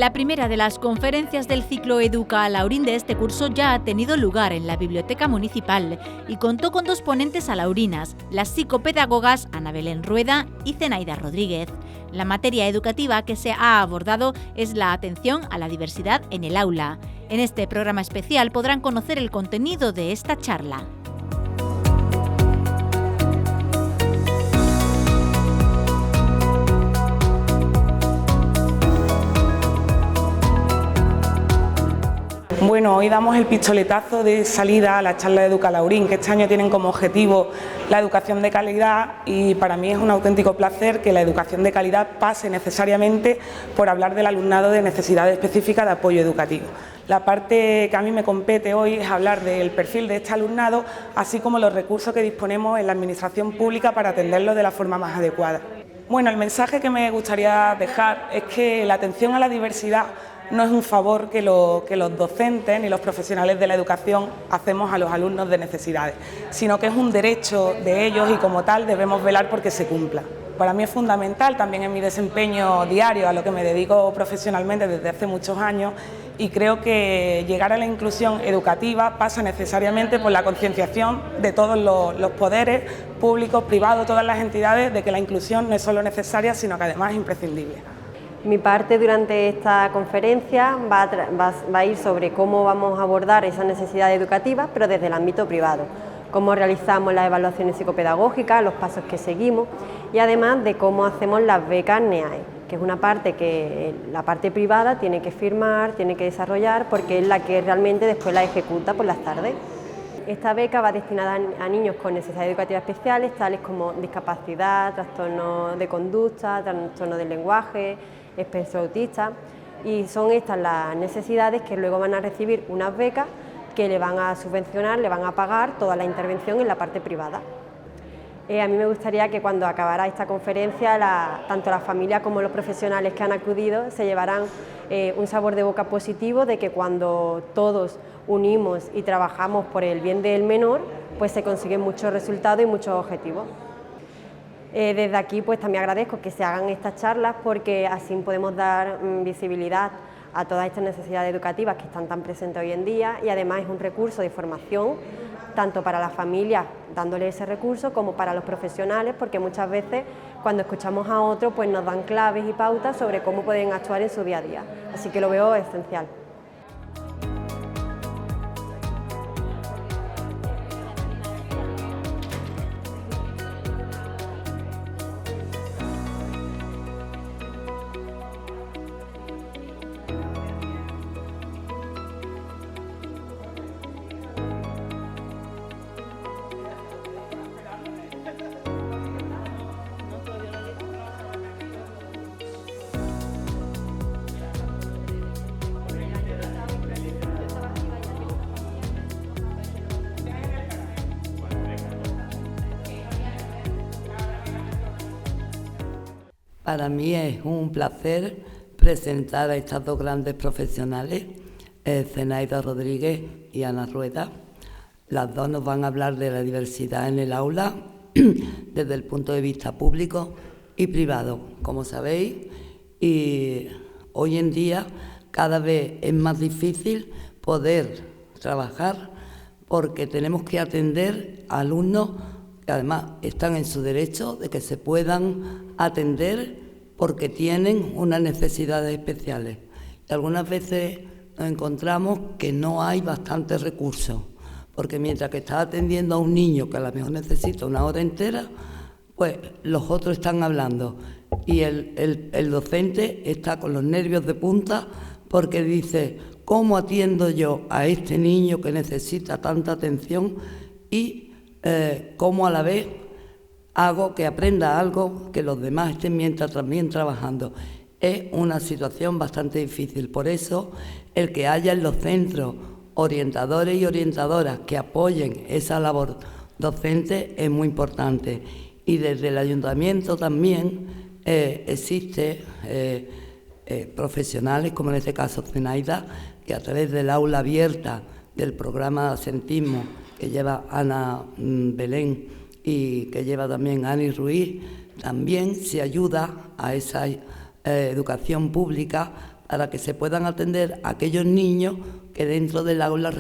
La primera de las conferencias del ciclo Educa a Laurín de este curso ya ha tenido lugar en la Biblioteca Municipal y contó con dos ponentes alaurinas, las psicopedagogas Ana Belén Rueda y Zenaida Rodríguez. La materia educativa que se ha abordado es la atención a la diversidad en el aula. En este programa especial podrán conocer el contenido de esta charla. Bueno, hoy damos el pistoletazo de salida a la charla de Educa Laurín, que este año tienen como objetivo la educación de calidad, y para mí es un auténtico placer que la educación de calidad pase necesariamente por hablar del alumnado de necesidades específicas de apoyo educativo. La parte que a mí me compete hoy es hablar del perfil de este alumnado, así como los recursos que disponemos en la administración pública para atenderlo de la forma más adecuada. Bueno, el mensaje que me gustaría dejar es que la atención a la diversidad no es un favor que los docentes ni los profesionales de la educación hacemos a los alumnos de necesidades, sino que es un derecho de ellos y como tal debemos velar porque se cumpla. Para mí es fundamental también en mi desempeño diario, a lo que me dedico profesionalmente desde hace muchos años, y creo que llegar a la inclusión educativa pasa necesariamente por la concienciación de todos los poderes públicos, privados, todas las entidades, de que la inclusión no es solo necesaria, sino que además es imprescindible. Mi parte durante esta conferencia va a ir sobre cómo vamos a abordar esa necesidad educativa, pero desde el ámbito privado, cómo realizamos las evaluaciones psicopedagógicas, los pasos que seguimos y además de cómo hacemos las becas NEAE, que es una parte que la parte privada tiene que firmar, tiene que desarrollar, porque es la que realmente después la ejecuta por las tardes. Esta beca va destinada a niños con necesidades educativas especiales, tales como discapacidad, trastorno de conducta, trastorno del lenguaje, espectro autista, y son estas las necesidades que luego van a recibir unas becas que le van a subvencionar, le van a pagar toda la intervención en la parte privada. A mí me gustaría que cuando acabara esta conferencia, tanto la familia como los profesionales que han acudido se llevaran un sabor de boca positivo de que cuando todos unimos y trabajamos por el bien del menor, pues se consiguen muchos resultados y muchos objetivos. Desde aquí pues también agradezco que se hagan estas charlas porque así podemos dar visibilidad a todas estas necesidades educativas que están tan presentes hoy en día, y además es un recurso de formación tanto para las familias dándole ese recurso como para los profesionales, porque muchas veces cuando escuchamos a otros pues nos dan claves y pautas sobre cómo pueden actuar en su día a día, así que lo veo esencial. Para mí es un placer presentar a estas dos grandes profesionales, Zenaida Rodríguez y Ana Rueda. Las dos nos van a hablar de la diversidad en el aula desde el punto de vista público y privado. Como sabéis, y hoy en día cada vez es más difícil poder trabajar porque tenemos que atender a alumnos que además están en su derecho de que se puedan atender porque tienen unas necesidades especiales. Y algunas veces nos encontramos que no hay bastantes recursos, porque mientras que estás atendiendo a un niño que a lo mejor necesita una hora entera, pues los otros están hablando y el docente está con los nervios de punta porque dice, ¿cómo atiendo yo a este niño que necesita tanta atención y cómo a la vez hago que aprenda algo que los demás estén mientras también trabajando? Es una situación bastante difícil. Por eso, el que haya en los centros orientadores y orientadoras que apoyen esa labor docente es muy importante. Y desde el ayuntamiento también existe profesionales, como en este caso Zenaida, que a través del aula abierta del programa de Asentismo que lleva Ana Belén y que lleva también Ani Ruiz, también se ayuda a esa educación pública para que se puedan atender a aquellos niños que dentro del aula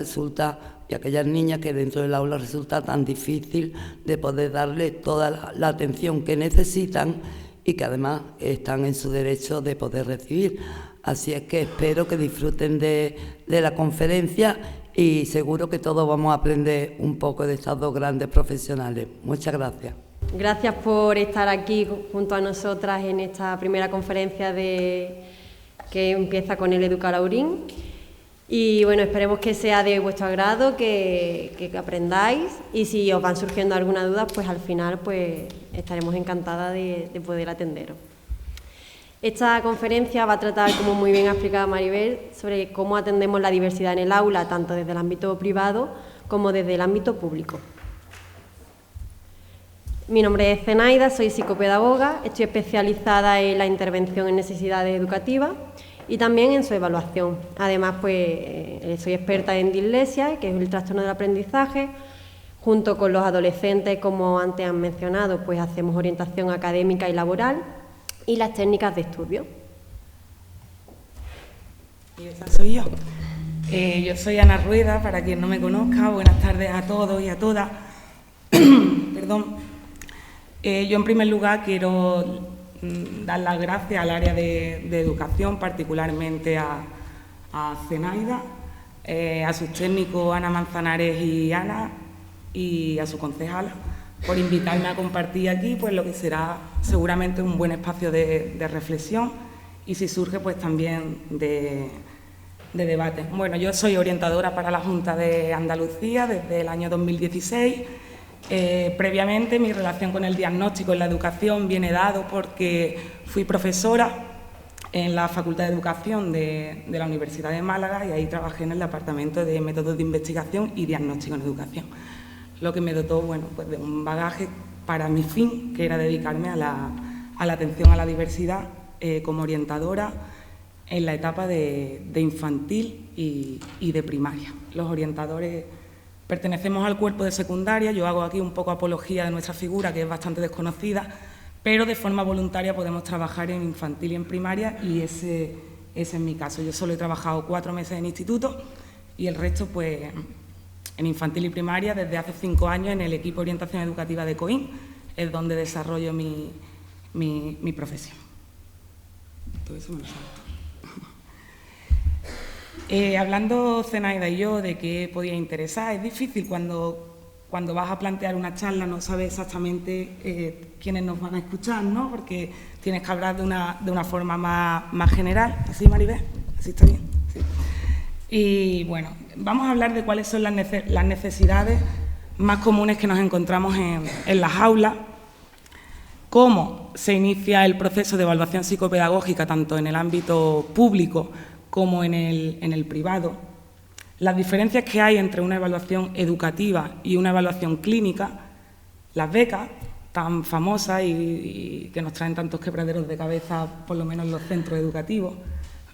y aquellas niñas que dentro del aula resulta tan difícil de poder darle toda la atención que necesitan y que además están en su derecho de poder recibir. Así es que espero que disfruten de la conferencia y seguro que todos vamos a aprender un poco de estas dos grandes profesionales. Muchas gracias. Gracias por estar aquí junto a nosotras en esta primera conferencia que empieza con el Educalaurín. Y bueno, esperemos que sea de vuestro agrado, que aprendáis, y si os van surgiendo alguna duda, pues al final pues estaremos encantadas de poder atenderos. Esta conferencia va a tratar, como muy bien ha explicado Maribel, sobre cómo atendemos la diversidad en el aula, tanto desde el ámbito privado como desde el ámbito público. Mi nombre es Zenaida, soy psicopedagoga, estoy especializada en la intervención en necesidades educativas y también en su evaluación. Además, pues soy experta en dislexia, que es el trastorno del aprendizaje. Junto con los adolescentes, como antes han mencionado, pues hacemos orientación académica y laboral y las técnicas de estudio. Y esa soy yo. Yo soy Ana Rueda, para quien no me conozca. Buenas tardes a todos y a todas. Perdón. Yo, en primer lugar, quiero dar las gracias al área de educación, particularmente a Zenaida, a sus técnicos Ana Manzanares y Ana, y a su concejala, por invitarme a compartir aquí pues lo que será seguramente un buen espacio de reflexión y, si surge, pues también de debate. Bueno, yo soy orientadora para la Junta de Andalucía desde el año 2016. Previamente, mi relación con el diagnóstico en la educación viene dado porque fui profesora en la Facultad de Educación de la Universidad de Málaga, y ahí trabajé en el Departamento de Métodos de Investigación y Diagnóstico en Educación, lo que me dotó, bueno, pues de un bagaje para mi fin, que era dedicarme a la atención a la diversidad como orientadora en la etapa de infantil y de primaria. Los orientadores pertenecemos al cuerpo de secundaria. Yo hago aquí un poco apología de nuestra figura, que es bastante desconocida, pero de forma voluntaria podemos trabajar en infantil y en primaria, y ese es mi caso. Yo solo he trabajado 4 meses en instituto y el resto pues en infantil y primaria desde hace 5 años en el equipo de orientación educativa de COIN, es donde desarrollo mi profesión. Todo eso me lo salto. Hablando Zenaida y yo de qué podía interesar, es difícil cuando vas a plantear una charla, no sabes exactamente quiénes nos van a escuchar, ¿no? Porque tienes que hablar de una forma más general. ¿Así, Maribel? ¿Así está bien? Sí. Y bueno, vamos a hablar de cuáles son las necesidades más comunes que nos encontramos en las aulas, cómo se inicia el proceso de evaluación psicopedagógica tanto en el ámbito público como en el privado, las diferencias que hay entre una evaluación educativa y una evaluación clínica, las becas tan famosas y que nos traen tantos quebraderos de cabeza, por lo menos en los centros educativos.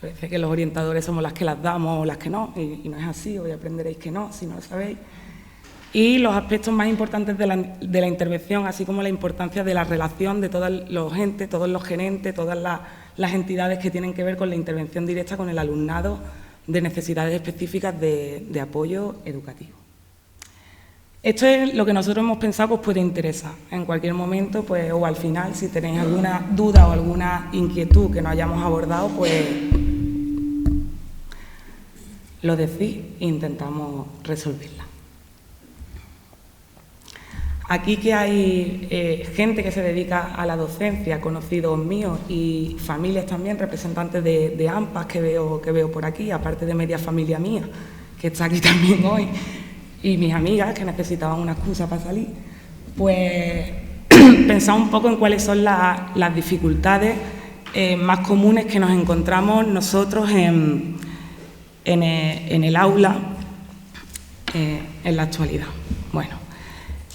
Parece que los orientadores somos las que las damos o las que no, y no es así, hoy aprenderéis que no, si no lo sabéis. Y los aspectos más importantes de la intervención, así como la importancia de la relación de todos los entes, todos los gerentes, todas las entidades que tienen que ver con la intervención directa con el alumnado de necesidades específicas de apoyo educativo. Esto es lo que nosotros hemos pensado, pues puede interesar en cualquier momento, pues, o al final, si tenéis alguna duda o alguna inquietud que no hayamos abordado, pues lo decís e intentamos resolverla. Aquí que hay gente que se dedica a la docencia, conocidos míos y familias también, representantes de AMPAs que veo por aquí, aparte de media familia mía, que está aquí también hoy, y mis amigas que necesitaban una excusa para salir, pues pensad un poco en cuáles son las dificultades más comunes que nos encontramos nosotros en el aula en la actualidad. Bueno.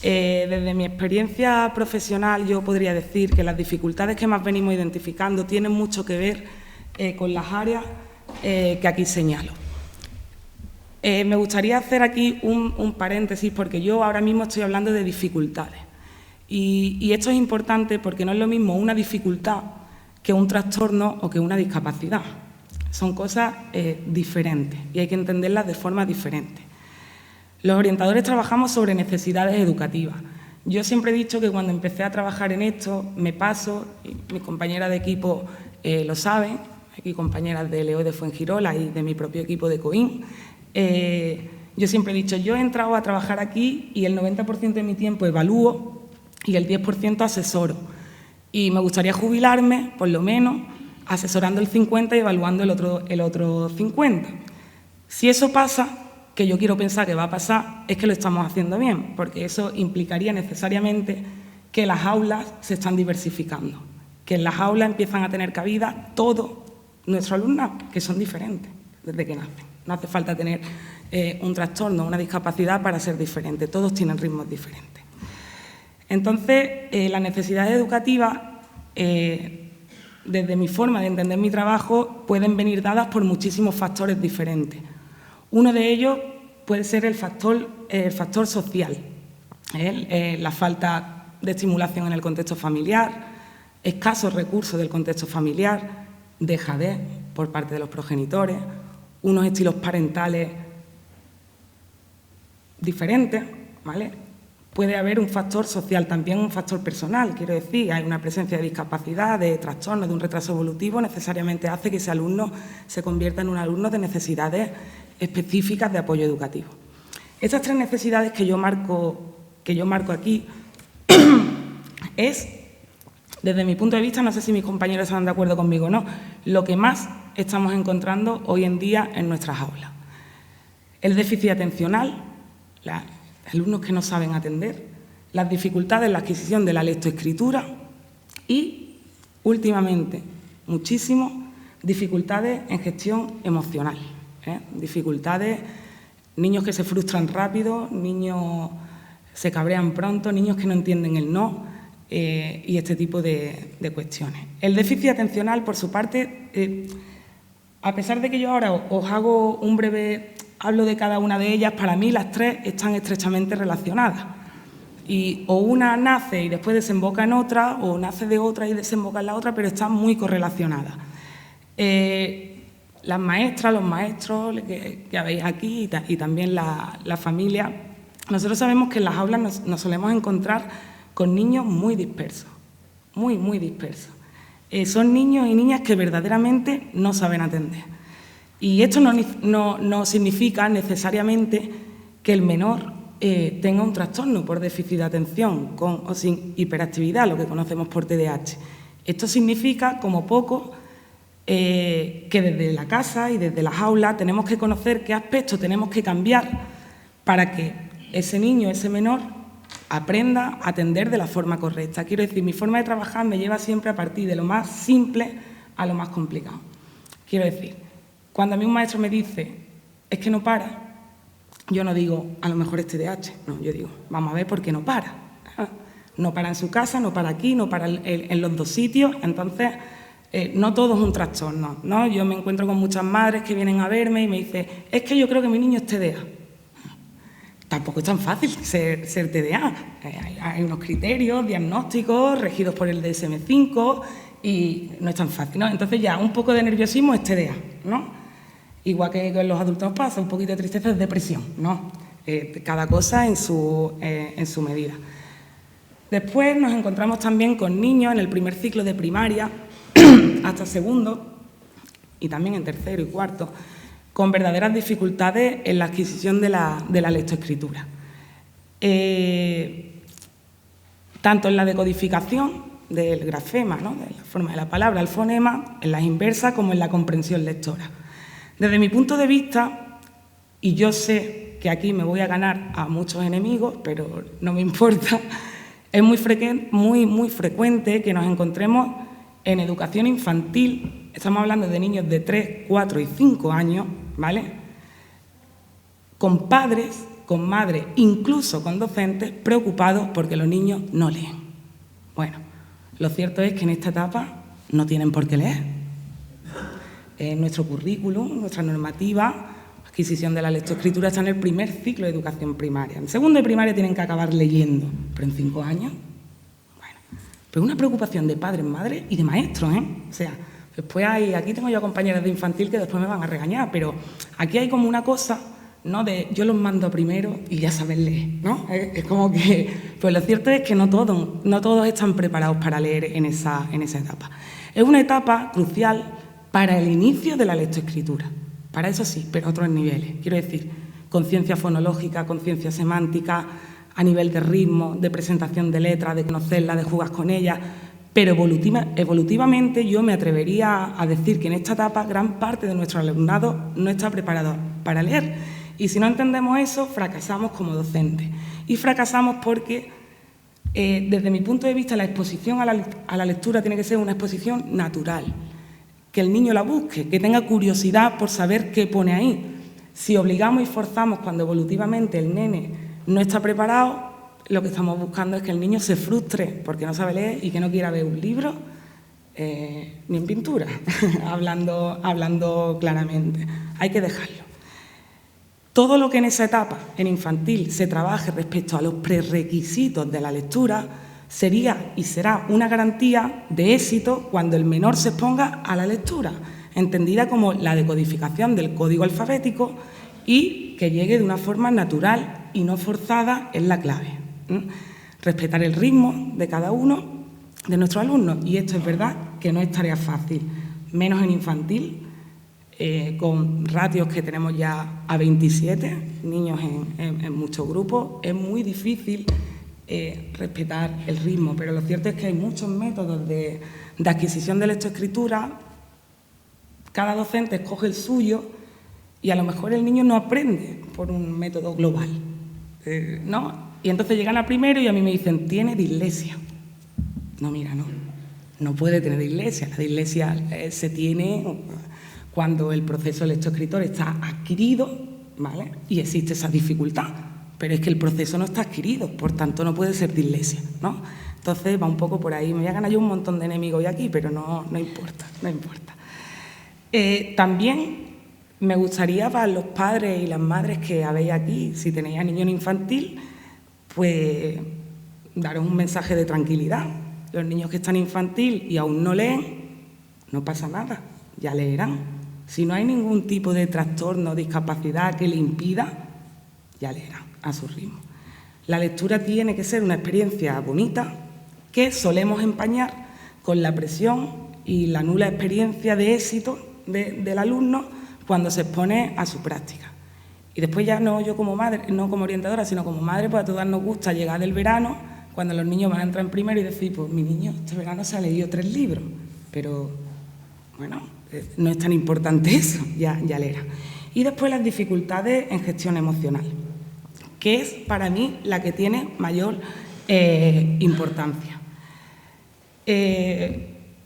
Desde mi experiencia profesional yo podría decir que las dificultades que más venimos identificando tienen mucho que ver con las áreas que aquí señalo. Me gustaría hacer aquí un paréntesis porque yo ahora mismo estoy hablando de dificultades y esto es importante porque no es lo mismo una dificultad que un trastorno o que una discapacidad. Son cosas diferentes y hay que entenderlas de forma diferente. Los orientadores trabajamos sobre necesidades educativas. Yo siempre he dicho que cuando empecé a trabajar en esto, me paso, y mis compañeras de equipo lo saben, aquí compañeras de Leo de Fuengirola y de mi propio equipo de COIN, yo siempre he dicho, yo he entrado a trabajar aquí y el 90% de mi tiempo evalúo y el 10% asesoro. Y me gustaría jubilarme, por lo menos, asesorando el 50% y evaluando el otro 50%. Si eso pasa, que yo quiero pensar que va a pasar, es que lo estamos haciendo bien, porque eso implicaría necesariamente que las aulas se están diversificando, que en las aulas empiezan a tener cabida todos nuestros alumnos, que son diferentes desde que nacen. No hace falta tener un trastorno, una discapacidad para ser diferente, todos tienen ritmos diferentes. Entonces, las necesidades educativas, desde mi forma de entender mi trabajo, pueden venir dadas por muchísimos factores diferentes. Uno de ellos puede ser el factor social, la falta de estimulación en el contexto familiar, escasos recursos del contexto familiar, dejadez por parte de los progenitores, unos estilos parentales diferentes, ¿vale? Puede haber un factor social, también un factor personal, quiero decir, hay una presencia de discapacidad, de trastorno, de un retraso evolutivo, necesariamente hace que ese alumno se convierta en un alumno de necesidades específicas de apoyo educativo. Estas tres necesidades que yo marco aquí es, desde mi punto de vista, no sé si mis compañeros están de acuerdo conmigo o no, lo que más estamos encontrando hoy en día en nuestras aulas. El déficit atencional, alumnos que no saben atender, las dificultades en la adquisición de la lectoescritura y, últimamente, muchísimo, dificultades en gestión emocional. Dificultades, niños que se frustran rápido, niños se cabrean pronto, niños que no entienden el no y este tipo de cuestiones. El déficit atencional, por su parte, a pesar de que yo ahora os hago un breve, hablo de cada una de ellas, para mí las tres están estrechamente relacionadas. Y o una nace y después desemboca en otra, o nace de otra y desemboca en la otra, pero están muy correlacionadas. Las maestras, los maestros que habéis aquí y también la familia, nosotros sabemos que en las aulas nos solemos encontrar con niños muy dispersos, muy dispersos. Son niños y niñas que verdaderamente no saben atender. Y esto no significa necesariamente que el menor tenga un trastorno por déficit de atención con o sin hiperactividad, lo que conocemos por TDAH. Esto significa, como poco, que desde la casa y desde las aulas tenemos que conocer qué aspectos tenemos que cambiar para que ese niño, ese menor, aprenda a atender de la forma correcta. Quiero decir, mi forma de trabajar me lleva siempre a partir de lo más simple a lo más complicado. Quiero decir, cuando a mí un maestro me dice, es que no para, yo no digo, a lo mejor es TDAH, no, yo digo, vamos a ver por qué no para. No para en su casa, no para aquí, no para en los dos sitios, entonces no todo es un trastorno, ¿no? Yo me encuentro con muchas madres que vienen a verme y me dicen, es que yo creo que mi niño es TDA. Tampoco es tan fácil ser TDA. Hay unos criterios diagnósticos regidos por el DSM-5 y no es tan fácil, ¿no? Entonces ya un poco de nerviosismo es TDA, ¿no? Igual que con los adultos pasa, un poquito de tristeza es depresión, ¿no? Cada cosa en su medida. Después nos encontramos también con niños en el primer ciclo de primaria hasta segundo y también en tercero y cuarto, con verdaderas dificultades en la adquisición de la lectoescritura. Tanto en la decodificación del grafema, ¿no? De la forma de la palabra, el fonema, en las inversas, como en la comprensión lectora. Desde mi punto de vista, y yo sé que aquí me voy a ganar a muchos enemigos, pero no me importa, es muy frecuente que nos encontremos en educación infantil, estamos hablando de niños de 3, 4 y 5 años, ¿vale? Con padres, con madres, incluso con docentes, preocupados porque los niños no leen. Bueno, lo cierto es que en esta etapa no tienen por qué leer. Nuestro currículum, nuestra normativa, adquisición de la lectoescritura está en el primer ciclo de educación primaria. En segundo de primaria tienen que acabar leyendo, pero en 5 años... Pero una preocupación de padres, madres y de maestros, ¿eh? O sea, Después aquí tengo yo compañeras de infantil que después me van a regañar, pero aquí hay como una cosa, ¿no?, de yo los mando primero y ya saben leer, ¿no? Es como que, pues lo cierto es que no todos están preparados para leer en esa etapa. Es una etapa crucial para el inicio de la lectoescritura, para eso sí, pero a otros niveles. Quiero decir, conciencia fonológica, conciencia semántica, a nivel de ritmo, de presentación de letras, de conocerlas, de jugar con ellas, pero evolutivamente yo me atrevería a decir que en esta etapa gran parte de nuestro alumnado no está preparado para leer. Y si no entendemos eso, fracasamos como docentes. Y fracasamos porque, desde mi punto de vista, la exposición a la lectura tiene que ser una exposición natural, que el niño la busque, que tenga curiosidad por saber qué pone ahí. Si obligamos y forzamos cuando evolutivamente el nene no está preparado, lo que estamos buscando es que el niño se frustre porque no sabe leer y que no quiera ver un libro ni en pintura, hablando claramente. Hay que dejarlo. Todo lo que en esa etapa, en infantil, se trabaje respecto a los prerequisitos de la lectura sería y será una garantía de éxito cuando el menor se exponga a la lectura, entendida como la decodificación del código alfabético, y que llegue de una forma natural y no forzada es la clave. Respetar el ritmo de cada uno de nuestros alumnos, y esto es verdad que no es tarea fácil, menos en infantil, con ratios que tenemos ya a 27 niños en muchos grupos. Es muy difícil respetar el ritmo, pero lo cierto es que hay muchos métodos de adquisición de lectoescritura. Cada docente escoge el suyo y a lo mejor el niño no aprende por un método global, ¿no? Y entonces llegan a primero y a mí me dicen, tiene dislexia. No, mira, no puede tener dislexia. La dislexia se tiene cuando el proceso lectoescritor está adquirido, ¿vale?, y existe esa dificultad. Pero es que el proceso no está adquirido, por tanto no puede ser dislexia, ¿no? Entonces va un poco por ahí. Me voy a ganar yo un montón de enemigos hoy aquí, pero no importa. También me gustaría, para los padres y las madres que habéis aquí, si tenéis a niños en infantil, pues daros un mensaje de tranquilidad. Los niños que están infantil y aún no leen, no pasa nada, ya leerán. Si no hay ningún tipo de trastorno o discapacidad que le impida, ya leerán a su ritmo. La lectura tiene que ser una experiencia bonita que solemos empañar con la presión y la nula experiencia de éxito del alumno cuando se expone a su práctica. Y después ya no yo como madre, no como orientadora, sino como madre, pues a todas nos gusta llegar del verano, cuando los niños van a entrar en primero y decir, pues mi niño este verano se ha leído 3 libros, pero bueno, no es tan importante eso, ya leerá. Y después las dificultades en gestión emocional, que es para mí la que tiene mayor importancia.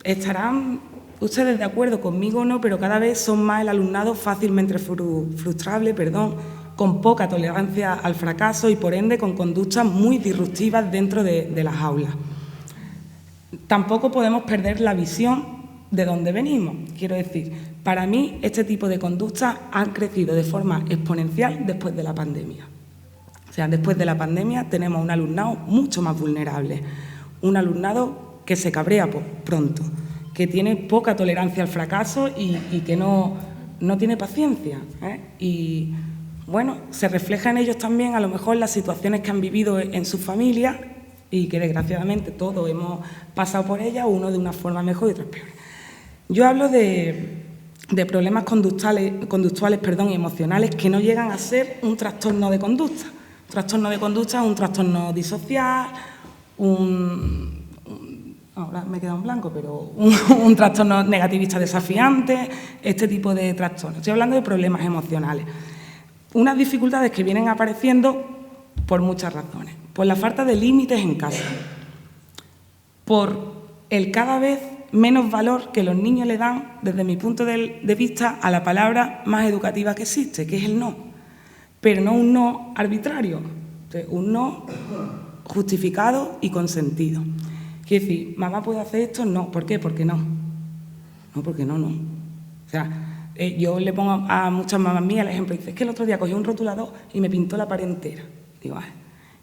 Estarán ustedes de acuerdo conmigo o no, pero cada vez son más el alumnado fácilmente frustrable, con poca tolerancia al fracaso y por ende con conductas muy disruptivas dentro de las aulas. Tampoco podemos perder la visión de dónde venimos. Quiero decir, para mí este tipo de conductas han crecido de forma exponencial después de la pandemia. O sea, después de la pandemia tenemos un alumnado mucho más vulnerable, un alumnado que se cabrea pronto, que tiene poca tolerancia al fracaso y que no tiene paciencia, Y, bueno, se refleja en ellos también, a lo mejor, las situaciones que han vivido en su familia y que, desgraciadamente, todos hemos pasado por ellas, uno de una forma mejor y otro peor. Yo hablo de problemas conductuales y emocionales que no llegan a ser un trastorno de conducta. Un trastorno de conducta es un trastorno disocial, ahora me he quedado en blanco, pero un trastorno negativista desafiante, este tipo de trastornos. Estoy hablando de problemas emocionales. Unas dificultades que vienen apareciendo por muchas razones. Por la falta de límites en casa, por el cada vez menos valor que los niños le dan, desde mi punto de vista, a la palabra más educativa que existe, que es el no. Pero no un no arbitrario, un no justificado y consentido. Quiero decir, ¿mamá puede hacer esto? No. ¿Por qué? Porque no. No, porque no. O sea, yo le pongo a muchas mamás mías el ejemplo, dice, es que el otro día cogí un rotulador y me pintó la pared entera. Digo,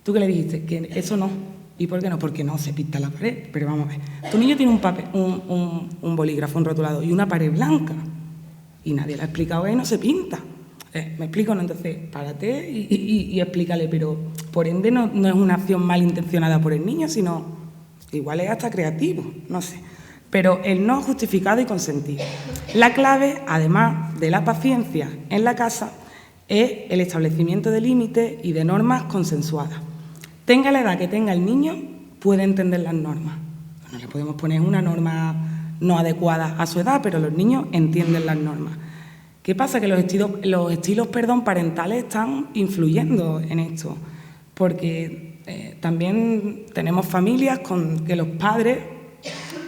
¿tú qué le dijiste? Que eso no. ¿Y por qué no? Porque no se pinta la pared. Pero vamos a ver, tu niño tiene un bolígrafo, un rotulador y una pared blanca y nadie le ha explicado que no se pinta. ¿Me explico? ¿No? Entonces, párate y explícale, pero por ende no es una acción malintencionada por el niño, sino igual es hasta creativo, no sé. Pero el no justificado y consentido. La clave, además de la paciencia en la casa, es el establecimiento de límites y de normas consensuadas. Tenga la edad que tenga el niño, puede entender las normas. No le podemos poner una norma no adecuada a su edad, pero los niños entienden las normas. ¿Qué pasa? Que los estilos parentales están influyendo en esto, porque también tenemos familias con que los padres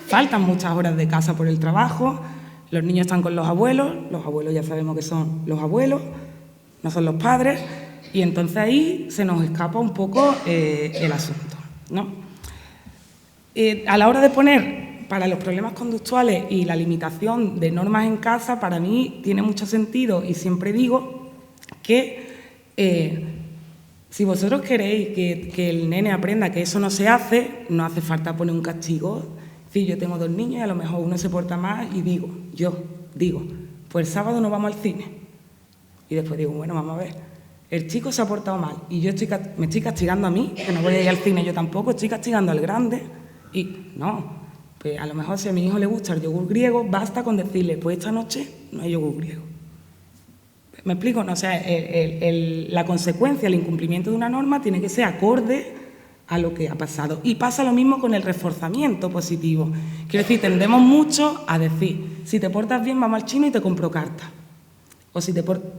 faltan muchas horas de casa por el trabajo, los niños están con los abuelos ya sabemos que son los abuelos, no son los padres, y entonces ahí se nos escapa un poco el asunto, ¿no? A la hora de poner para los problemas conductuales y la limitación de normas en casa, para mí tiene mucho sentido y siempre digo que si vosotros queréis que el nene aprenda que eso no se hace, no hace falta poner un castigo. Sí, yo tengo 2 niños y a lo mejor uno se porta más y digo, pues el sábado no vamos al cine. Y después digo, bueno, vamos a ver, el chico se ha portado mal y yo me estoy castigando a mí, que no voy a ir al cine yo tampoco, estoy castigando al grande y no. Pues a lo mejor si a mi hijo le gusta el yogur griego, basta con decirle, pues esta noche no hay yogur griego. ¿Me explico? No, o sea, la consecuencia, el incumplimiento de una norma tiene que ser acorde a lo que ha pasado. Y pasa lo mismo con el reforzamiento positivo. Quiero decir, tendemos mucho a decir, si te portas bien, vamos al chino y te compro carta. O si te portas...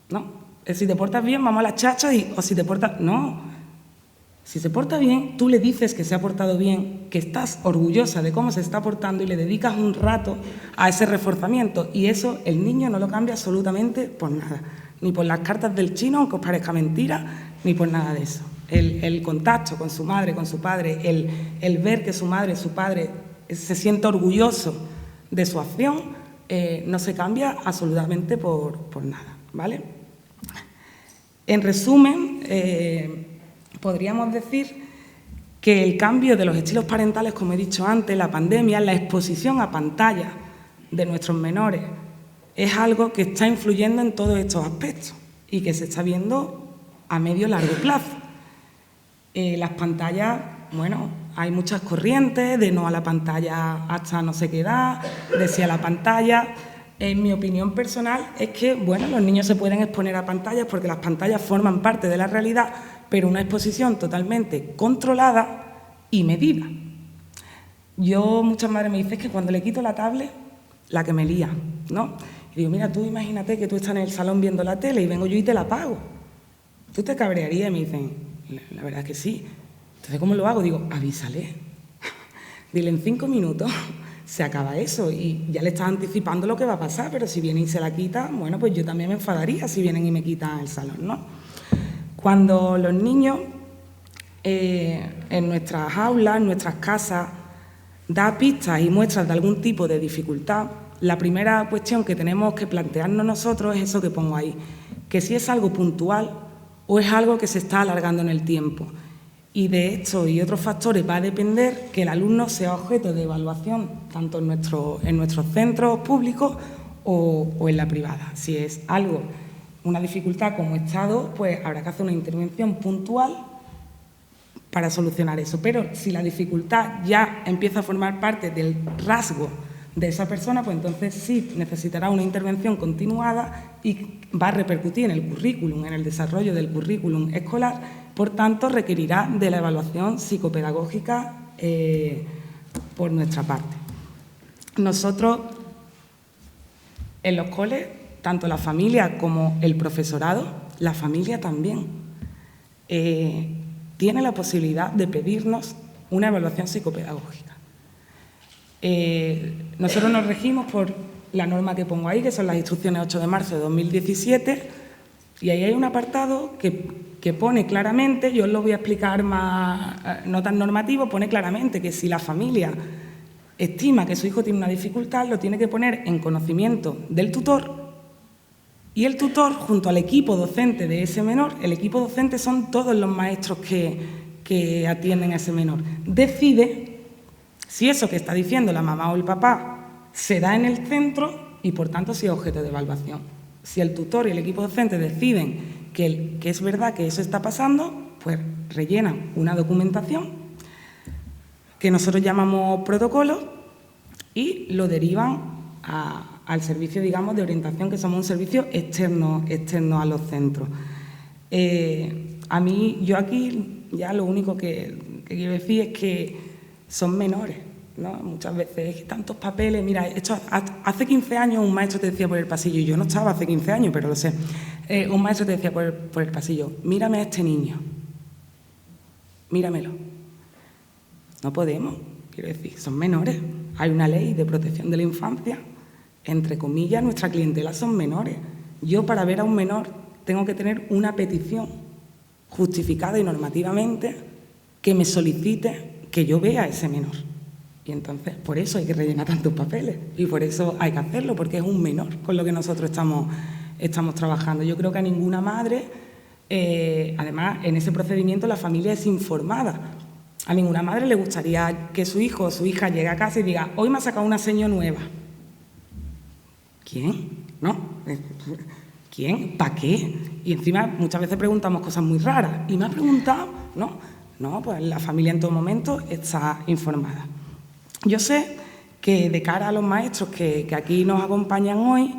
No, si te portas bien, vamos a la chacha o si te portas... No. Si se porta bien, tú le dices que se ha portado bien, que estás orgullosa de cómo se está portando y le dedicas un rato a ese reforzamiento. Y eso el niño no lo cambia absolutamente por nada. Ni por las cartas del chino, aunque os parezca mentira, ni por nada de eso. El contacto con su madre, con su padre, el ver que su madre, su padre se siente orgulloso de su acción, no se cambia absolutamente por nada, ¿vale? En resumen, podríamos decir que el cambio de los estilos parentales, como he dicho antes, la pandemia, la exposición a pantalla de nuestros menores, es algo que está influyendo en todos estos aspectos y que se está viendo a medio y largo plazo. Las pantallas, bueno, hay muchas corrientes de no a la pantalla hasta no sé qué edad, de sí a la pantalla. En mi opinión personal es que, bueno, los niños se pueden exponer a pantallas porque las pantallas forman parte de la realidad, pero una exposición totalmente controlada y medida. Muchas madres me dicen que cuando le quito la tablet, la que me lía, ¿no? Y digo, mira, tú imagínate que tú estás en el salón viendo la tele y vengo yo y te la apago. ¿Tú te cabrearías? Y me dicen, la verdad es que sí. Entonces, ¿cómo lo hago? Digo, avísale. Dile, en 5 minutos se acaba eso y ya le estás anticipando lo que va a pasar, pero si viene y se la quita, bueno, pues yo también me enfadaría si vienen y me quitan el salón, ¿no? Cuando los niños en nuestras aulas, en nuestras casas, da pistas y muestras de algún tipo de dificultad, la primera cuestión que tenemos que plantearnos nosotros es eso que pongo ahí, que si es algo puntual o es algo que se está alargando en el tiempo. Y de esto y otros factores va a depender que el alumno sea objeto de evaluación tanto en nuestros centros públicos o en la privada. Si es algo, una dificultad como estado, pues habrá que hacer una intervención puntual para solucionar eso. Pero si la dificultad ya empieza a formar parte del rasgo de esa persona, pues entonces sí necesitará una intervención continuada y va a repercutir en el currículum, en el desarrollo del currículum escolar. Por tanto, requerirá de la evaluación psicopedagógica por nuestra parte. Nosotros, en los coles, tanto la familia como el profesorado, la familia también, tiene la posibilidad de pedirnos una evaluación psicopedagógica. Nosotros nos regimos por la norma que pongo ahí, que son las instrucciones 8 de marzo de 2017, y ahí hay un apartado que pone claramente, yo os lo voy a explicar más, no tan normativo, pone claramente que si la familia estima que su hijo tiene una dificultad, lo tiene que poner en conocimiento del tutor, y el tutor, junto al equipo docente de ese menor, el equipo docente son todos los maestros que que atienden a ese menor decide si eso que está diciendo la mamá o el papá se da en el centro y, por tanto, si es objeto de evaluación. Si el tutor y el equipo docente deciden que es verdad que eso está pasando, pues rellenan una documentación que nosotros llamamos protocolo y lo derivan al servicio, digamos, de orientación, que somos un servicio externo a los centros. Yo aquí ya lo único que quiero decir es que son menores, ¿no? Muchas veces tantos papeles. Mira, hace 15 años un maestro te decía por el pasillo, y yo no estaba hace 15 años, pero lo sé, un maestro te decía por el pasillo, mírame a este niño, míramelo. No podemos, quiero decir, son menores. Hay una ley de protección de la infancia, entre comillas, nuestra clientela son menores. Yo, para ver a un menor, tengo que tener una petición justificada y normativamente que me solicite que yo vea a ese menor. Y entonces, por eso hay que rellenar tantos papeles y por eso hay que hacerlo, porque es un menor con lo que nosotros estamos trabajando. Yo creo que a ninguna madre, además, en ese procedimiento la familia es informada. A ninguna madre le gustaría que su hijo o su hija llegue a casa y diga, hoy me ha sacado una seño nueva. ¿Quién? ¿No? ¿Quién? ¿Para qué? Y encima muchas veces preguntamos cosas muy raras. ¿Y me ha preguntado? No, pues la familia en todo momento está informada. Yo sé que de cara a los maestros que aquí nos acompañan hoy,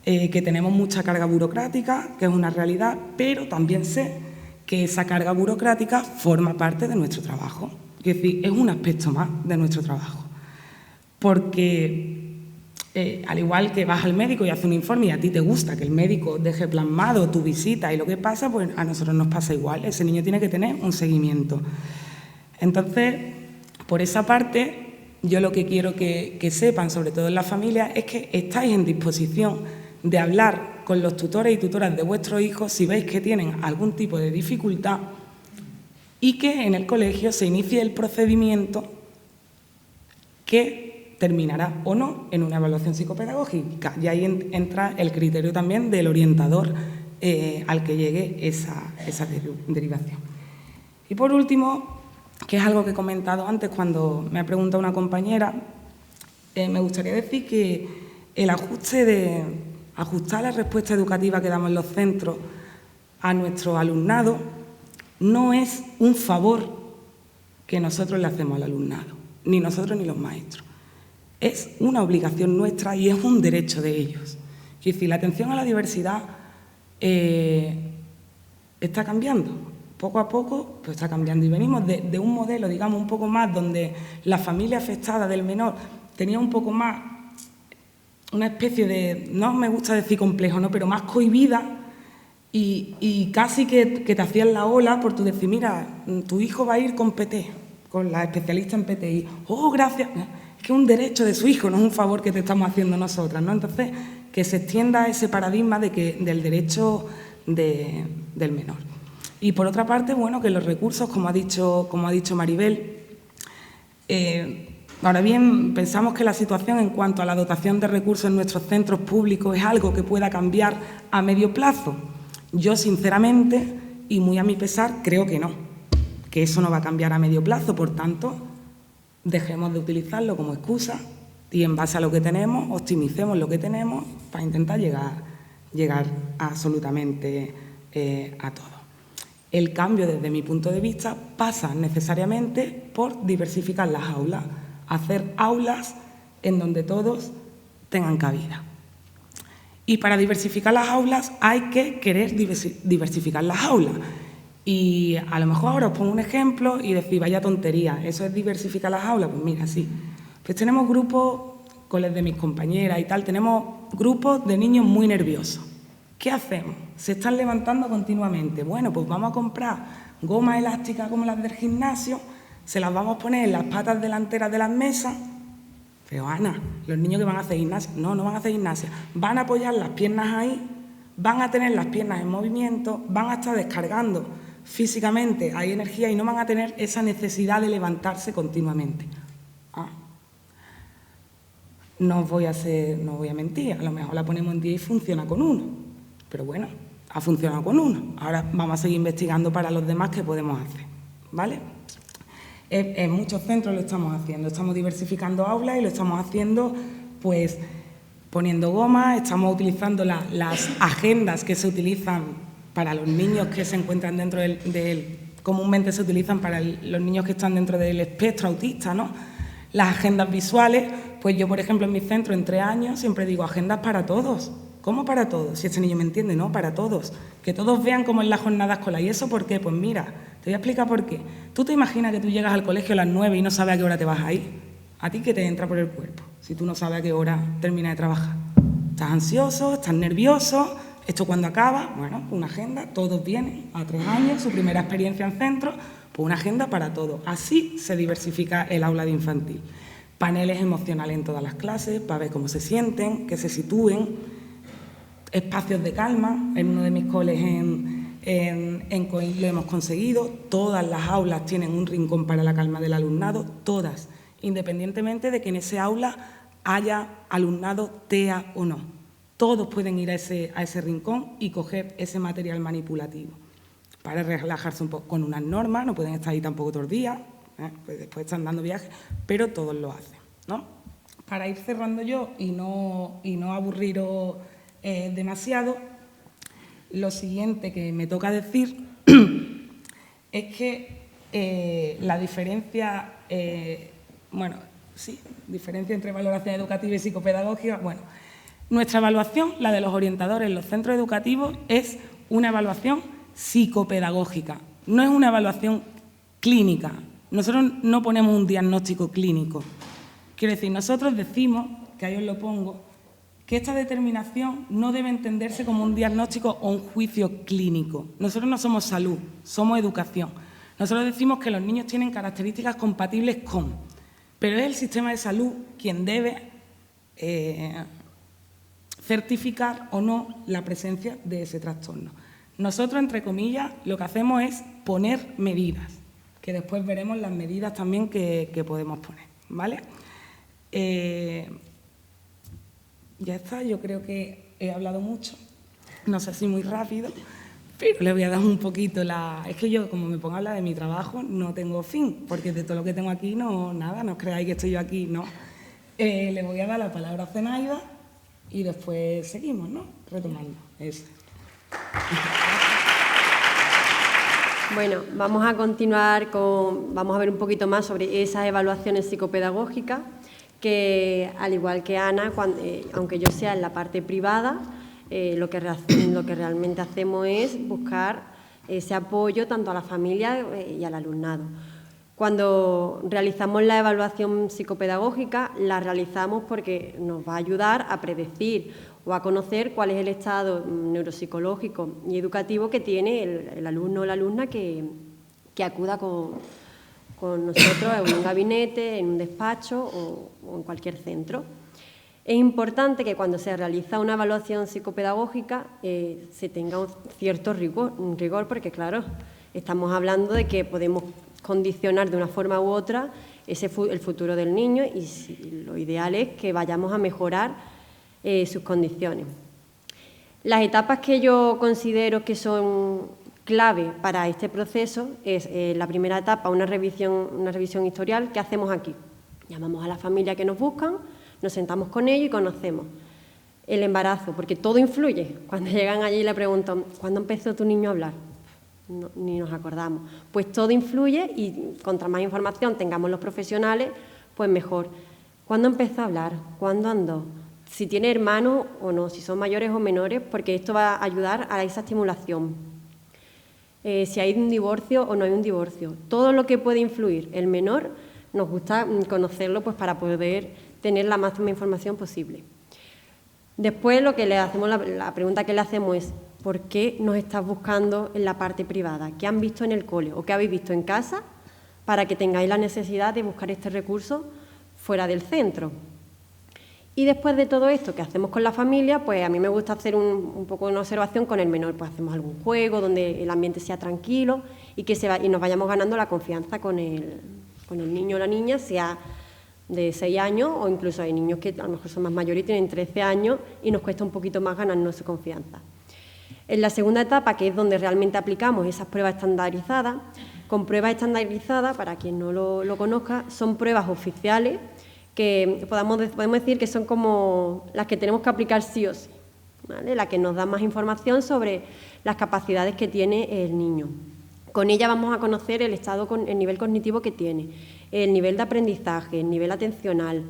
que tenemos mucha carga burocrática, que es una realidad, pero también sé que esa carga burocrática forma parte de nuestro trabajo. Es decir, es un aspecto más de nuestro trabajo. Porque al igual que vas al médico y hace un informe y a ti te gusta que el médico deje plasmado tu visita y lo que pasa, pues a nosotros nos pasa igual. Ese niño tiene que tener un seguimiento. Entonces, por esa parte, yo lo que quiero que sepan, sobre todo en las familias, es que estáis en disposición de hablar con los tutores y tutoras de vuestros hijos si veis que tienen algún tipo de dificultad y que en el colegio se inicie el procedimiento que terminará o no en una evaluación psicopedagógica. Y ahí entra el criterio también del orientador al que llegue esa derivación. Y por último, que es algo que he comentado antes cuando me ha preguntado una compañera, me gustaría decir que el ajustar la respuesta educativa que damos en los centros a nuestro alumnado no es un favor que nosotros le hacemos al alumnado, ni nosotros ni los maestros. Es una obligación nuestra y es un derecho de ellos. Es decir, la atención a la diversidad está cambiando. Poco a poco pues está cambiando y venimos de un modelo, digamos, un poco más donde la familia afectada del menor tenía un poco más una especie de, no me gusta decir complejo, ¿no?, pero más cohibida y casi que te hacían la ola por tu decir, mira, tu hijo va a ir con PT, con la especialista en PTI. ¡Oh, gracias! Es que es un derecho de su hijo, no es un favor que te estamos haciendo nosotras, ¿no? Entonces, que se extienda ese paradigma del derecho del menor. Y por otra parte, bueno, que los recursos, como ha dicho Maribel, ahora bien, pensamos que la situación en cuanto a la dotación de recursos en nuestros centros públicos es algo que pueda cambiar a medio plazo. Yo, sinceramente, y muy a mi pesar, creo que no, que eso no va a cambiar a medio plazo. Por tanto, dejemos de utilizarlo como excusa y, en base a lo que tenemos, optimicemos lo que tenemos para intentar llegar absolutamente a todo. El cambio, desde mi punto de vista, pasa necesariamente por diversificar las aulas, hacer aulas en donde todos tengan cabida. Y para diversificar las aulas hay que querer diversificar las aulas. Y a lo mejor ahora os pongo un ejemplo y decís, vaya tontería, ¿eso es diversificar las aulas? Pues mira, sí. Pues tenemos grupos, con los de mis compañeras y tal, tenemos grupos de niños muy nerviosos. ¿Qué hacemos? Se están levantando continuamente. Bueno, pues vamos a comprar goma elástica como las del gimnasio, se las vamos a poner en las patas delanteras de las mesas. Pero Ana, los niños que van a hacer gimnasia, no van a hacer gimnasia, van a apoyar las piernas ahí, van a tener las piernas en movimiento, van a estar descargando físicamente, hay energía y no van a tener esa necesidad de levantarse continuamente. No os voy a mentir, a lo mejor la ponemos en 10 y funciona con 1, pero bueno, ha funcionado con 1. Ahora vamos a seguir investigando para los demás qué podemos hacer, ¿vale? En muchos centros lo estamos haciendo, estamos diversificando aulas y lo estamos haciendo pues poniendo goma, estamos utilizando las agendas que se utilizan para los niños que se encuentran dentro comúnmente se utilizan para los niños que están dentro del espectro autista, ¿no? Las agendas visuales, pues yo, por ejemplo, en mi centro, en 3 años, siempre digo agendas para todos. ¿Cómo para todos? Si este niño me entiende, no, para todos. Que todos vean cómo es la jornada escolar. ¿Y eso por qué? Pues mira, te voy a explicar por qué. ¿Tú te imaginas que tú llegas al colegio a las 9 y no sabes a qué hora te vas a ir? ¿A ti qué te entra por el cuerpo si tú no sabes a qué hora terminas de trabajar? ¿Estás ansioso? ¿Estás nervioso? ¿Esto cuándo acaba? Bueno, una agenda, todos vienen a 3 años, su primera experiencia en centro, pues una agenda para todos. Así se diversifica el aula de infantil. Paneles emocionales en todas las clases para ver cómo se sienten, que se sitúen, espacios de calma. En uno de mis coles en Coín lo hemos conseguido. Todas las aulas tienen un rincón para la calma del alumnado, todas, independientemente de que en ese aula haya alumnado TEA o no. Todos pueden ir a ese rincón y coger ese material manipulativo para relajarse un poco con unas normas, no pueden estar ahí tampoco todos los días, pues después están dando viajes, pero todos lo hacen, ¿no? Para ir cerrando yo y no aburriros demasiado, lo siguiente que me toca decir es que la diferencia, diferencia entre valoración educativa y psicopedagógica, bueno, nuestra evaluación, la de los orientadores en los centros educativos, es una evaluación psicopedagógica, no es una evaluación clínica. Nosotros no ponemos un diagnóstico clínico. Quiero decir, nosotros decimos, que ahí os lo pongo, que esta determinación no debe entenderse como un diagnóstico o un juicio clínico. Nosotros no somos salud, somos educación. Nosotros decimos que los niños tienen características compatibles con, pero es el sistema de salud quien debe certificar o no la presencia de ese trastorno. Nosotros, entre comillas, lo que hacemos es poner medidas, que después veremos las medidas también que podemos poner, ¿vale? Ya está, yo creo que he hablado mucho, no sé si muy rápido, pero le voy a dar un poquito Es que yo, como me pongo a hablar de mi trabajo, no tengo fin, porque de todo lo que tengo aquí, no os creáis que estoy yo aquí, no. Le voy a dar la palabra a Zenaida y después seguimos, ¿no? Retomando eso. Bueno, vamos a continuar vamos a ver un poquito más sobre esas evaluaciones psicopedagógicas que, al igual que Ana, aunque yo sea en la parte privada, lo que realmente hacemos es buscar ese apoyo tanto a la familia y al alumnado. Cuando realizamos la evaluación psicopedagógica, la realizamos porque nos va a ayudar a predecir o a conocer cuál es el estado neuropsicológico y educativo que tiene el alumno o la alumna que acuda con nosotros en un gabinete, en un despacho o en cualquier centro. Es importante que cuando se realiza una evaluación psicopedagógica se tenga un cierto rigor, porque claro, estamos hablando de que podemos condicionar de una forma u otra el futuro del niño y lo ideal es que vayamos a mejorar sus condiciones. Las etapas que yo considero que son clave para este proceso es la primera etapa, una revisión historial que hacemos aquí. Llamamos a la familia que nos buscan, nos sentamos con ellos y conocemos el embarazo, porque todo influye. Cuando llegan allí y le preguntan, ¿cuándo empezó tu niño a hablar? No, ni nos acordamos. Pues todo influye y contra más información tengamos los profesionales, pues mejor. ¿Cuándo empezó a hablar? ¿Cuándo andó? Si tiene hermanos o no, si son mayores o menores, porque esto va a ayudar a esa estimulación. Si hay un divorcio o no hay un divorcio. Todo lo que puede influir el menor, nos gusta conocerlo pues para poder tener la máxima información posible. Después lo que le hacemos, la pregunta que le hacemos es ¿por qué nos estás buscando en la parte privada? ¿Qué han visto en el cole o qué habéis visto en casa para que tengáis la necesidad de buscar este recurso fuera del centro? Y después de todo esto que hacemos con la familia, pues a mí me gusta hacer un poco una observación con el menor, pues hacemos algún juego donde el ambiente sea tranquilo y y nos vayamos ganando la confianza con el niño o la niña, sea de 6 años o incluso hay niños que a lo mejor son más mayores y tienen 13 años y nos cuesta un poquito más ganarnos su confianza. En la segunda etapa, que es donde realmente aplicamos esas pruebas estandarizadas, con pruebas estandarizadas, para quien no lo conozca, son pruebas oficiales que podemos decir que son como las que tenemos que aplicar sí o sí, ¿vale? La que nos da más información sobre las capacidades que tiene el niño. Con ella vamos a conocer el nivel cognitivo que tiene, el nivel de aprendizaje, el nivel atencional,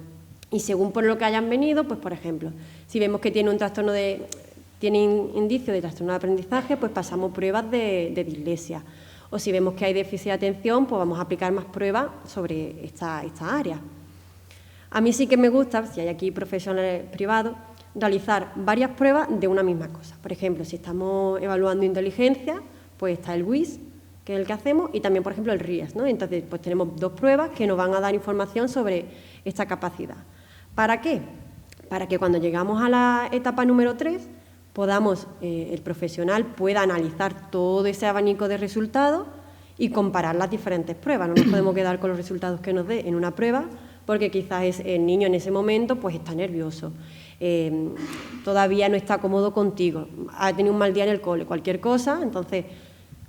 y según por lo que hayan venido, pues por ejemplo, si vemos que tiene tiene indicio de trastorno de aprendizaje, pues pasamos pruebas de dislexia. O si vemos que hay déficit de atención, pues vamos a aplicar más pruebas sobre esta área. A mí sí que me gusta, si hay aquí profesionales privados, realizar varias pruebas de una misma cosa. Por ejemplo, si estamos evaluando inteligencia, pues está el WIS, que es el que hacemos, y también, por ejemplo, el RIES, ¿no? Entonces, pues tenemos 2 pruebas que nos van a dar información sobre esta capacidad. ¿Para qué? Para que cuando llegamos a la etapa número 3, el profesional pueda analizar todo ese abanico de resultados y comparar las diferentes pruebas. No nos podemos quedar con los resultados que nos dé en una prueba, porque quizás el niño en ese momento pues está nervioso, todavía no está cómodo contigo, ha tenido un mal día en el cole, cualquier cosa, entonces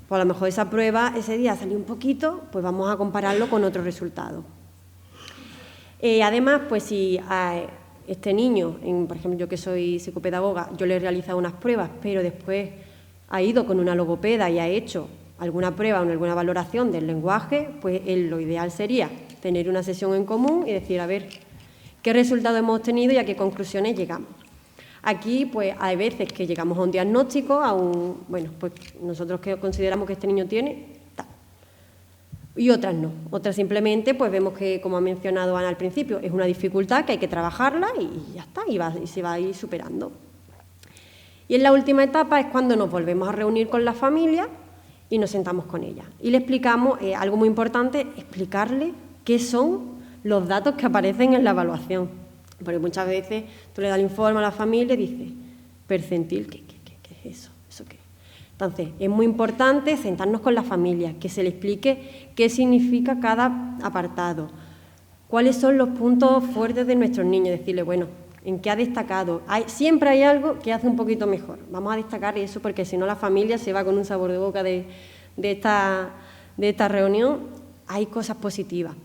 pues a lo mejor esa prueba ese día salió un poquito, pues vamos a compararlo con otros resultados. Además, pues si a este niño, por ejemplo, yo que soy psicopedagoga, yo le he realizado unas pruebas, pero después ha ido con una logopeda y ha hecho alguna prueba o alguna valoración del lenguaje, pues lo ideal sería tener una sesión en común y decir, a ver, qué resultados hemos obtenido y a qué conclusiones llegamos. Aquí, pues, hay veces que llegamos a un diagnóstico, pues nosotros que consideramos que este niño tiene tal. Y otras no. Otras simplemente, pues vemos que, como ha mencionado Ana al principio, es una dificultad que hay que trabajarla y ya está, y se va a ir superando. Y en la última etapa es cuando nos volvemos a reunir con la familia y nos sentamos con ella. Y le explicamos, algo muy importante, explicarle qué son los datos que aparecen en la evaluación. Porque muchas veces tú le das el informe a la familia y dices, percentil, ¿qué es eso? ¿Eso qué? Entonces, es muy importante sentarnos con la familia, que se le explique qué significa cada apartado, cuáles son los puntos fuertes de nuestros niños, decirle, bueno, en qué ha destacado. Siempre hay algo que hace un poquito mejor. Vamos a destacar eso porque si no la familia se va con un sabor de boca de esta reunión. Hay cosas positivas.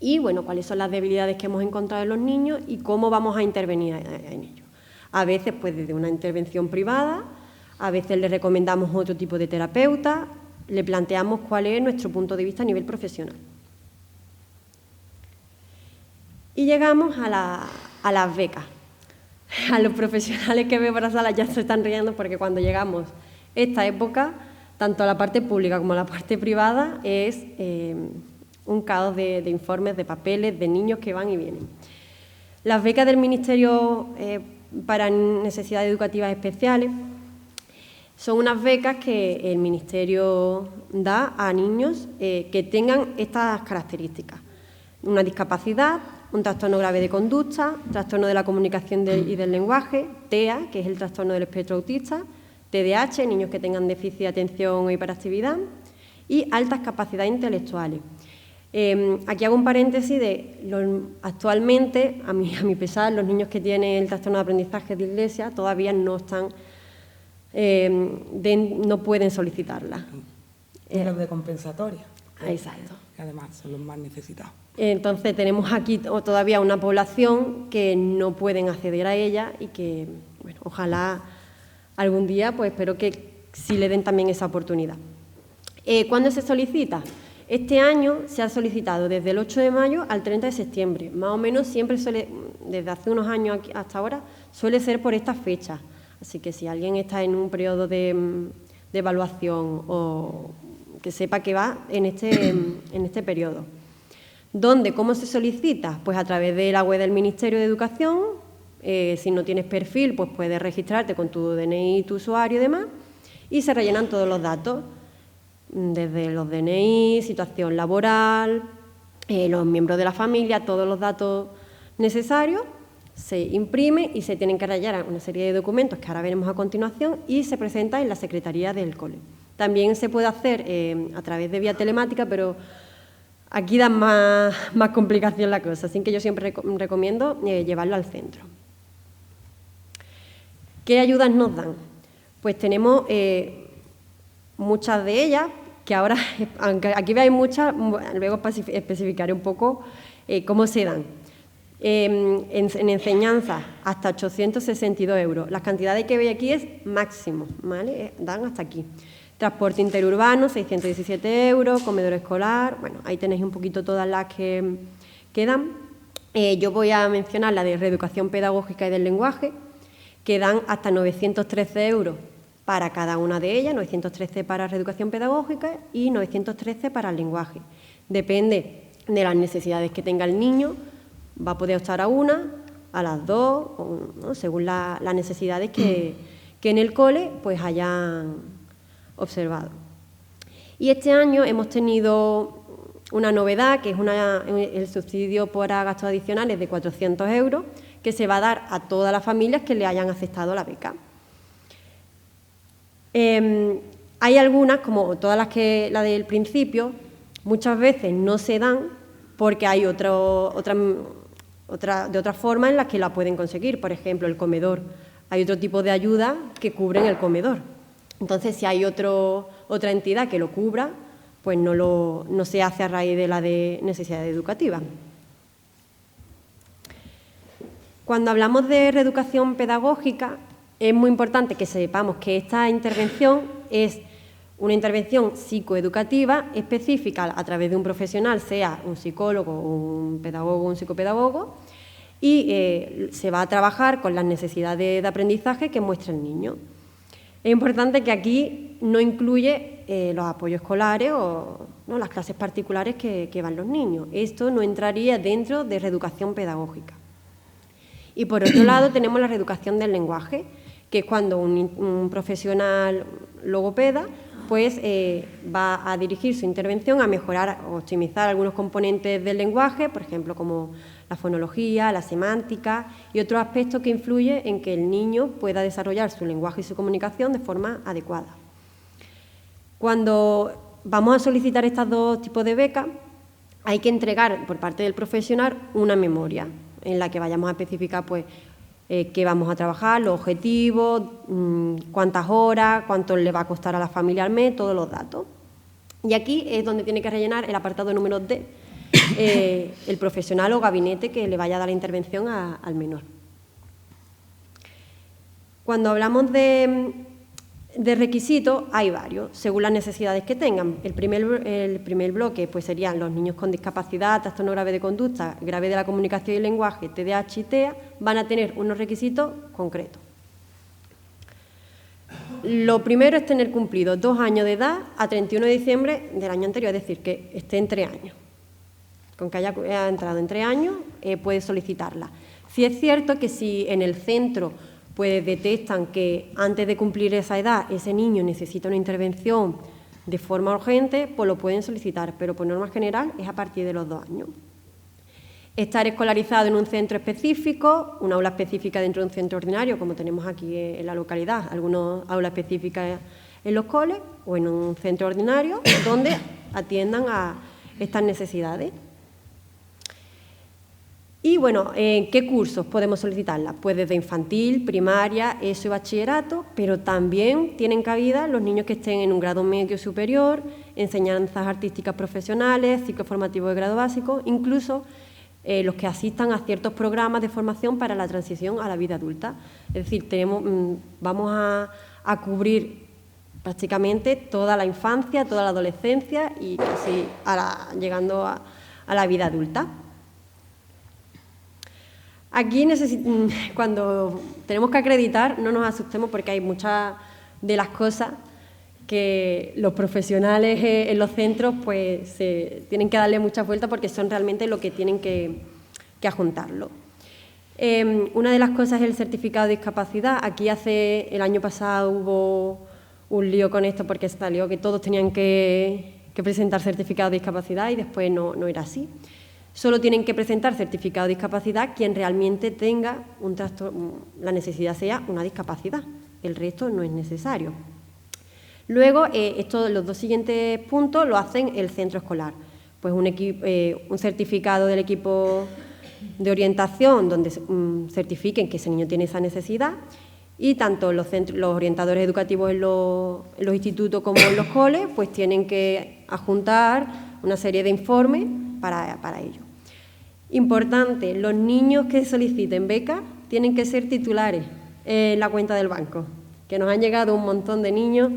Y, bueno, cuáles son las debilidades que hemos encontrado en los niños y cómo vamos a intervenir en ellos. A veces, pues, desde una intervención privada, a veces le recomendamos otro tipo de terapeuta, le planteamos cuál es nuestro punto de vista a nivel profesional. Y llegamos a las becas. A los profesionales que veo por la sala ya se están riendo porque cuando llegamos esta época, tanto a la parte pública como a la parte privada, es un caos de informes, de papeles, de niños que van y vienen. Las becas del Ministerio para necesidades educativas especiales son unas becas que el Ministerio da a niños que tengan estas características. Una discapacidad, un trastorno grave de conducta, trastorno de la comunicación y del lenguaje, TEA, que es el trastorno del espectro autista, TDAH, niños que tengan déficit de atención o hiperactividad, y altas capacidades intelectuales. Aquí hago un paréntesis actualmente, a mi pesar, los niños que tienen el trastorno de aprendizaje de dislexia todavía no están, no pueden solicitarla. Y los de compensatoria. Exacto. Que además son los más necesitados. Entonces tenemos aquí todavía una población que no pueden acceder a ella y que, bueno, ojalá algún día, pues espero que sí le den también esa oportunidad. ¿Cuándo se solicita? Este año se ha solicitado desde el 8 de mayo al 30 de septiembre. Más o menos siempre desde hace unos años hasta ahora, suele ser por estas fechas. Así que si alguien está en un periodo de evaluación o que sepa que va en este periodo. ¿Cómo se solicita? Pues a través de la web del Ministerio de Educación. Si no tienes perfil, pues puedes registrarte con tu DNI, tu usuario y demás, y se rellenan todos los datos, desde los DNI, situación laboral, los miembros de la familia, todos los datos necesarios, se imprime y se tienen que rellenar una serie de documentos que ahora veremos a continuación y se presenta en la Secretaría del Cole. También se puede hacer a través de vía telemática, pero aquí da más complicación la cosa, así que yo siempre recomiendo llevarlo al centro. ¿Qué ayudas nos dan? Pues tenemos muchas de ellas, que ahora, aunque aquí veáis muchas, luego especificaré un poco cómo se dan. En enseñanza, hasta 862 euros. Las cantidades que veis aquí es máximo, ¿vale? Dan hasta aquí. Transporte interurbano, 617 euros, comedor escolar, bueno, ahí tenéis un poquito todas las que dan. Yo voy a mencionar la de reeducación pedagógica y del lenguaje, que dan hasta 913 euros para cada una de ellas, 913 para reeducación pedagógica y 913 para el lenguaje. Depende de las necesidades que tenga el niño, va a poder optar a una, a las dos, ¿no? Según las necesidades que en el cole pues hayan observado. Y este año hemos tenido una novedad, que es el subsidio por gastos adicionales de 400 euros, que se va a dar a todas las familias que le hayan aceptado la beca. Hay algunas, como todas la del principio, muchas veces no se dan porque hay de otra forma en la que la pueden conseguir. Por ejemplo, el comedor. Hay otro tipo de ayuda que cubren el comedor. Entonces, si hay otra entidad que lo cubra, pues no se hace a raíz de la de necesidad educativa. Cuando hablamos de reeducación pedagógica, es muy importante que sepamos que esta intervención es una intervención psicoeducativa específica a través de un profesional, sea un psicólogo, un pedagogo o un psicopedagogo, y se va a trabajar con las necesidades de aprendizaje que muestra el niño. Es importante que aquí no incluye los apoyos escolares o las clases particulares que van los niños. Esto no entraría dentro de reeducación pedagógica. Y por otro lado tenemos la reeducación del lenguaje, que es cuando un profesional logopeda pues, va a dirigir su intervención a mejorar o optimizar algunos componentes del lenguaje, por ejemplo, como la fonología, la semántica y otros aspectos que influyen en que el niño pueda desarrollar su lenguaje y su comunicación de forma adecuada. Cuando vamos a solicitar estos dos tipos de becas, hay que entregar por parte del profesional una memoria en la que vayamos a especificar pues, qué vamos a trabajar, los objetivos, cuántas horas, cuánto le va a costar a la familia al mes, todos los datos. Y aquí es donde tiene que rellenar el apartado número D, el profesional o gabinete que le vaya a dar la intervención al menor. Cuando hablamos de requisitos, hay varios, según las necesidades que tengan. El primer bloque pues, serían los niños con discapacidad, trastorno grave de conducta, grave de la comunicación y lenguaje, TDAH y TEA, van a tener unos requisitos concretos. Lo primero es tener cumplido 2 años de edad a 31 de diciembre del año anterior, es decir, que esté en 3 años. Con que haya entrado en 3 años, puede solicitarla. Sí es cierto que si en el centro pues detectan que antes de cumplir esa edad ese niño necesita una intervención de forma urgente, pues lo pueden solicitar, pero por norma general es a partir de los 2 años. Estar escolarizado en un centro específico, una aula específica dentro de un centro ordinario, como tenemos aquí en la localidad, algunas aulas específicas en los coles o en un centro ordinario donde atiendan a estas necesidades. Y bueno, ¿qué cursos podemos solicitarla? Pues desde infantil, primaria, ESO y bachillerato, pero también tienen cabida los niños que estén en un grado medio superior, enseñanzas artísticas profesionales, ciclo formativo de grado básico, incluso los que asistan a ciertos programas de formación para la transición a la vida adulta. Es decir, vamos a cubrir prácticamente toda la infancia, toda la adolescencia y casi llegando a la vida adulta. Aquí, cuando tenemos que acreditar, no nos asustemos porque hay muchas de las cosas que los profesionales en los centros pues tienen que darle muchas vueltas porque son realmente lo que tienen que adjuntarlo. Una de las cosas es el certificado de discapacidad. Aquí el año pasado hubo un lío con esto porque salió que todos tenían que presentar certificado de discapacidad y después no era así. Solo tienen que presentar certificado de discapacidad quien realmente tenga un trastorno, la necesidad sea una discapacidad, el resto no es necesario. Luego, los 2 siguientes puntos lo hacen el centro escolar, pues un certificado del equipo de orientación donde certifiquen que ese niño tiene esa necesidad Y tanto los orientadores educativos en los institutos como en los coles, pues tienen que adjuntar una serie de informes para ello. Importante, los niños que soliciten becas tienen que ser titulares en la cuenta del banco, que nos han llegado un montón de niños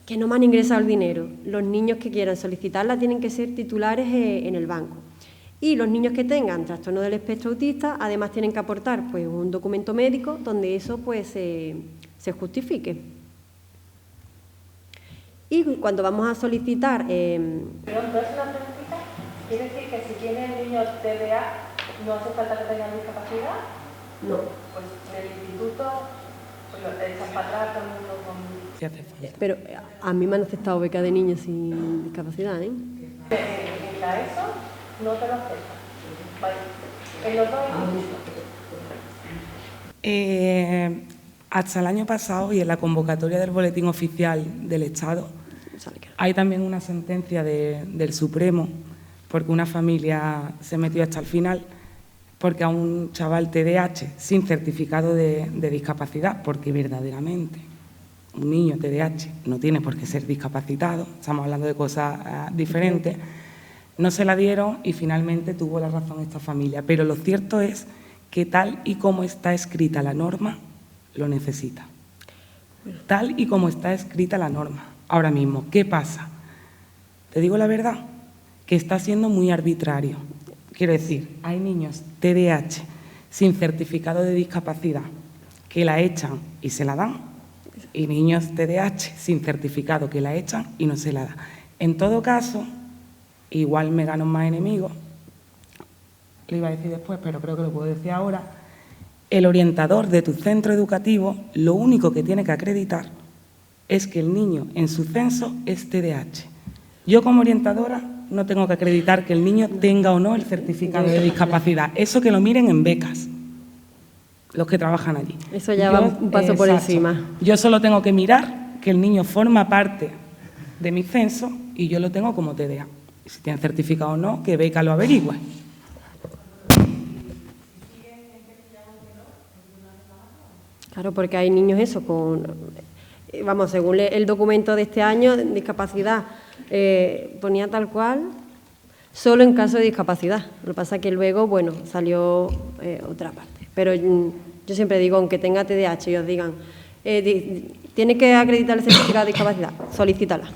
que no me han ingresado el dinero. Los niños que quieran solicitarla tienen que ser titulares en el banco. Y los niños que tengan trastorno del espectro autista, además tienen que aportar pues, un documento médico donde eso pues, se justifique. Y cuando vamos a solicitar... Perdón, ¿puedes hacer una preguntita? ¿Quiere decir que si tiene el niño TDA no hace falta que tenga discapacidad? No. Pues en el instituto pues lo echan para atrás todo el mundo con... Sí hace falta. Pero a mí me han aceptado becas de niños sin discapacidad, ¿eh? En la ESO no te lo aceptan. Vale. En los dos institutos. Hasta el año pasado y en la convocatoria del Boletín Oficial del Estado hay también una sentencia del Supremo porque una familia se metió hasta el final porque a un chaval TDAH sin certificado de discapacidad, porque verdaderamente un niño TDAH no tiene por qué ser discapacitado, estamos hablando de cosas diferentes, no se la dieron y finalmente tuvo la razón esta familia. Pero lo cierto es que tal y como está escrita la norma, lo necesita. Tal y como está escrita la norma. Ahora mismo, ¿qué pasa? Te digo la verdad, que está siendo muy arbitrario. Quiero decir, hay niños TDAH sin certificado de discapacidad que la echan y se la dan, y niños TDAH sin certificado que la echan y no se la dan. En todo caso, igual me gano más enemigos, lo iba a decir después, pero creo que lo puedo decir ahora. El orientador de tu centro educativo lo único que tiene que acreditar es que el niño en su censo es TDAH. Yo como orientadora no tengo que acreditar que el niño tenga o no el certificado de discapacidad. Eso que lo miren en becas, los que trabajan allí. Eso ya va un paso por encima. Yo solo tengo que mirar que el niño forma parte de mi censo y yo lo tengo como TDA. Si tiene certificado o no, que beca lo averigüe. Claro, porque hay niños eso con, vamos, según el documento de este año, discapacidad, ponía tal cual, solo en caso de discapacidad. Lo que pasa es que luego, bueno, salió otra parte. Pero yo siempre digo, aunque tenga TDAH y os digan, tiene que acreditar el certificado de discapacidad, solicítala.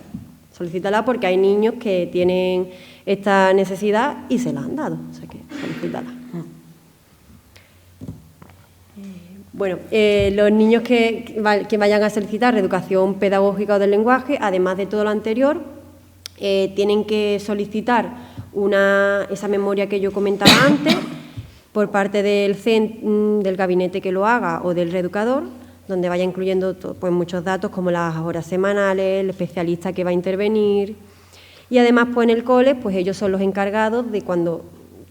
Solicítala porque hay niños que tienen esta necesidad y se la han dado, o sea que solicítala. Bueno, los niños que vayan a solicitar reeducación pedagógica o del lenguaje, además de todo lo anterior, tienen que solicitar esa memoria que yo comentaba antes por parte del gabinete que lo haga o del reeducador, donde vaya incluyendo pues, muchos datos como las horas semanales, el especialista que va a intervenir. Y además pues, en el cole pues, ellos son los encargados de cuando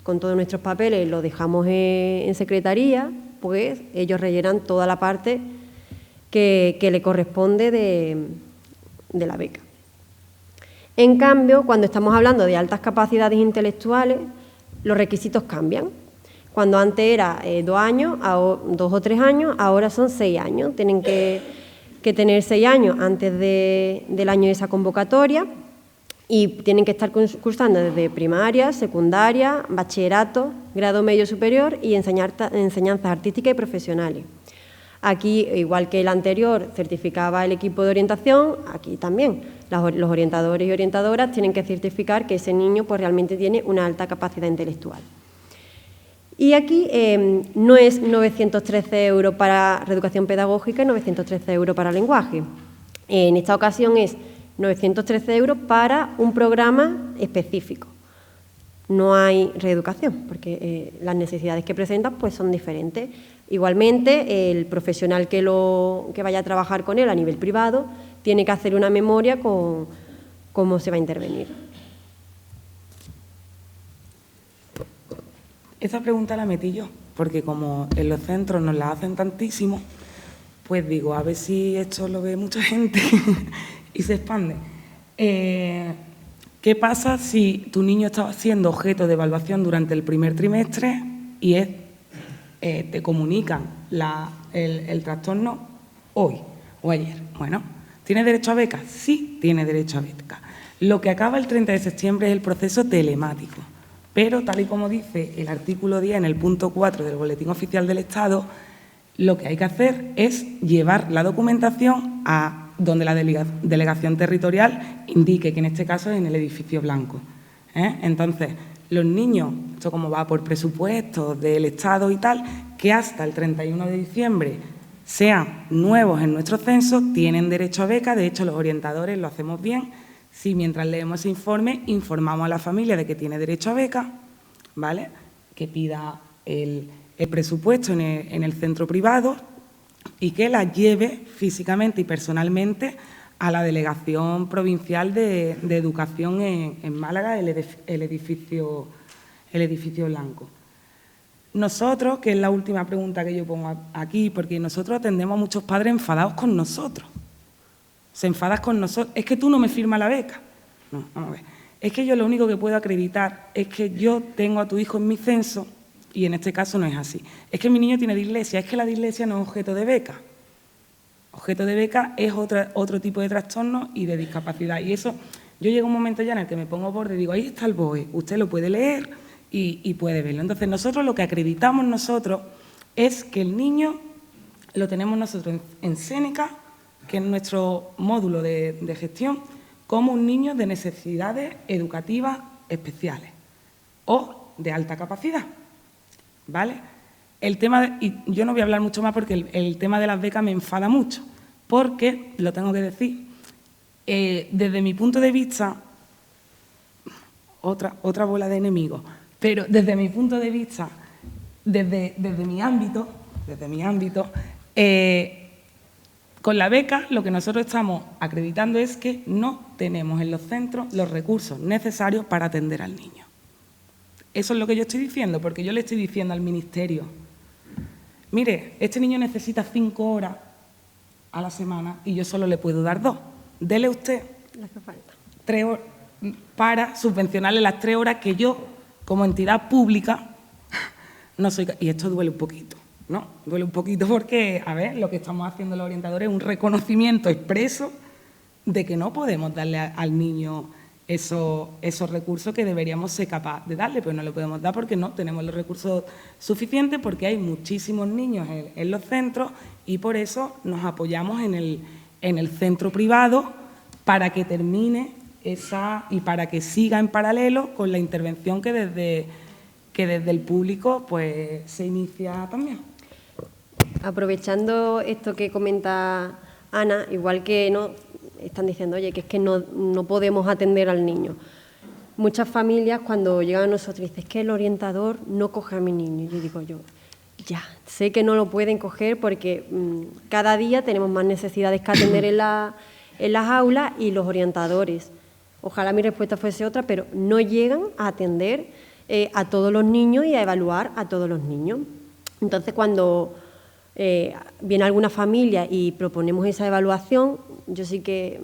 con todos nuestros papeles los dejamos en secretaría, pues ellos rellenan toda la parte que le corresponde de la beca. En cambio, cuando estamos hablando de altas capacidades intelectuales, los requisitos cambian. Cuando antes era 2 años, 2 o 3 años, ahora son 6 años. Tienen que tener 6 años antes del año de esa convocatoria y tienen que estar cursando desde primaria, secundaria, bachillerato, grado medio superior y enseñanzas artísticas y profesionales. Aquí, igual que el anterior, certificaba el equipo de orientación, aquí también los orientadores y orientadoras tienen que certificar que ese niño pues, realmente tiene una alta capacidad intelectual. Y aquí no es 913 euros para reeducación pedagógica y 913 euros para lenguaje. En esta ocasión es 913 euros para un programa específico. No hay reeducación, porque las necesidades que presentan pues, son diferentes. Igualmente, el profesional que vaya a trabajar con él a nivel privado tiene que hacer una memoria con cómo se va a intervenir. Esta pregunta la metí yo, porque como en los centros nos la hacen tantísimo, pues digo, a ver si esto lo ve mucha gente y se expande. ¿Qué pasa si tu niño está siendo objeto de evaluación durante el primer trimestre y es te comunican el trastorno hoy o ayer. Bueno, ¿tiene derecho a beca? Sí, tiene derecho a beca. Lo que acaba el 30 de septiembre es el proceso telemático, pero tal y como dice el artículo 10 en el punto 4 del Boletín Oficial del Estado, lo que hay que hacer es llevar la documentación a donde la delegación territorial indique, que en este caso es en el edificio blanco. Entonces, los niños, esto como va por presupuestos del Estado y tal, que hasta el 31 de diciembre sean nuevos en nuestro censo, tienen derecho a beca. De hecho, los orientadores lo hacemos bien. Si mientras leemos ese informe informamos a la familia de que tiene derecho a beca, ¿vale?, que pida el presupuesto en el centro privado y que la lleve físicamente y personalmente a la Delegación Provincial de Educación en Málaga, el edificio blanco. Nosotros, que es la última pregunta que yo pongo aquí, porque nosotros atendemos a muchos padres enfadados con nosotros. Se enfadan con nosotros. Es que tú no me firmas la beca. No, vamos a ver. Es que yo lo único que puedo acreditar es que yo tengo a tu hijo en mi censo y en este caso no es así. Es que mi niño tiene dislexia. Es que la dislexia no es objeto de beca. Objeto de beca es otro tipo de trastorno y de discapacidad. Y eso, yo llego a un momento ya en el que me pongo borde y digo, ahí está el BOE, usted lo puede leer y puede verlo. Entonces, nosotros lo que acreditamos nosotros es que el niño lo tenemos nosotros en Séneca, que es nuestro módulo de gestión, como un niño de necesidades educativas especiales o de alta capacidad, ¿vale? Y yo no voy a hablar mucho más porque el tema de las becas me enfada mucho, porque, lo tengo que decir, desde mi punto de vista, otra bola de enemigos, pero desde mi punto de vista, desde mi ámbito, con la beca lo que nosotros estamos acreditando es que no tenemos en los centros los recursos necesarios para atender al niño. Eso es lo que yo estoy diciendo, porque yo le estoy diciendo al Ministerio, mire, este niño necesita 5 horas a la semana y yo solo le puedo dar 2. Dele usted 3 horas para subvencionarle las 3 horas que yo, como entidad pública, no soy... Y esto duele un poquito, ¿no? Duele un poquito porque, a ver, lo que estamos haciendo los orientadores es un reconocimiento expreso de que no podemos darle al niño esos recursos que deberíamos ser capaces de darle, pero no le podemos dar porque no tenemos los recursos suficientes, porque hay muchísimos niños en los centros y por eso nos apoyamos en el centro privado para que termine y para que siga en paralelo con la intervención que desde el público pues se inicia también. Aprovechando esto que comenta Ana, igual que no están diciendo, oye, que es que no podemos atender al niño. Muchas familias cuando llegan a nosotros dicen, es que el orientador no coge a mi niño. Yo digo, ya, sé que no lo pueden coger porque cada día tenemos más necesidades que atender en las aulas y los orientadores. Ojalá mi respuesta fuese otra, pero no llegan a atender a todos los niños y a evaluar a todos los niños. Entonces, cuando viene alguna familia y proponemos esa evaluación, yo sí que,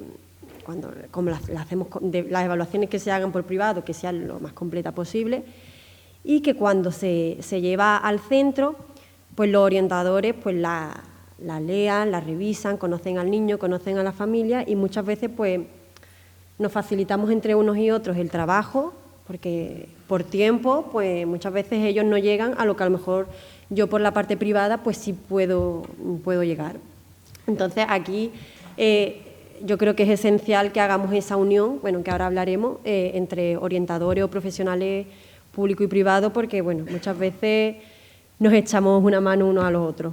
como las hacemos, las evaluaciones que se hagan por privado, que sean lo más completa posible, y que cuando se lleva al centro, pues los orientadores pues la lean, la revisan, conocen al niño, conocen a la familia y muchas veces pues nos facilitamos entre unos y otros el trabajo, porque por tiempo pues muchas veces ellos no llegan a lo que a lo mejor yo por la parte privada pues sí puedo llegar. Entonces aquí yo creo que es esencial que hagamos esa unión, bueno, que ahora hablaremos, entre orientadores o profesionales público y privado, porque bueno, muchas veces nos echamos una mano unos a los otros.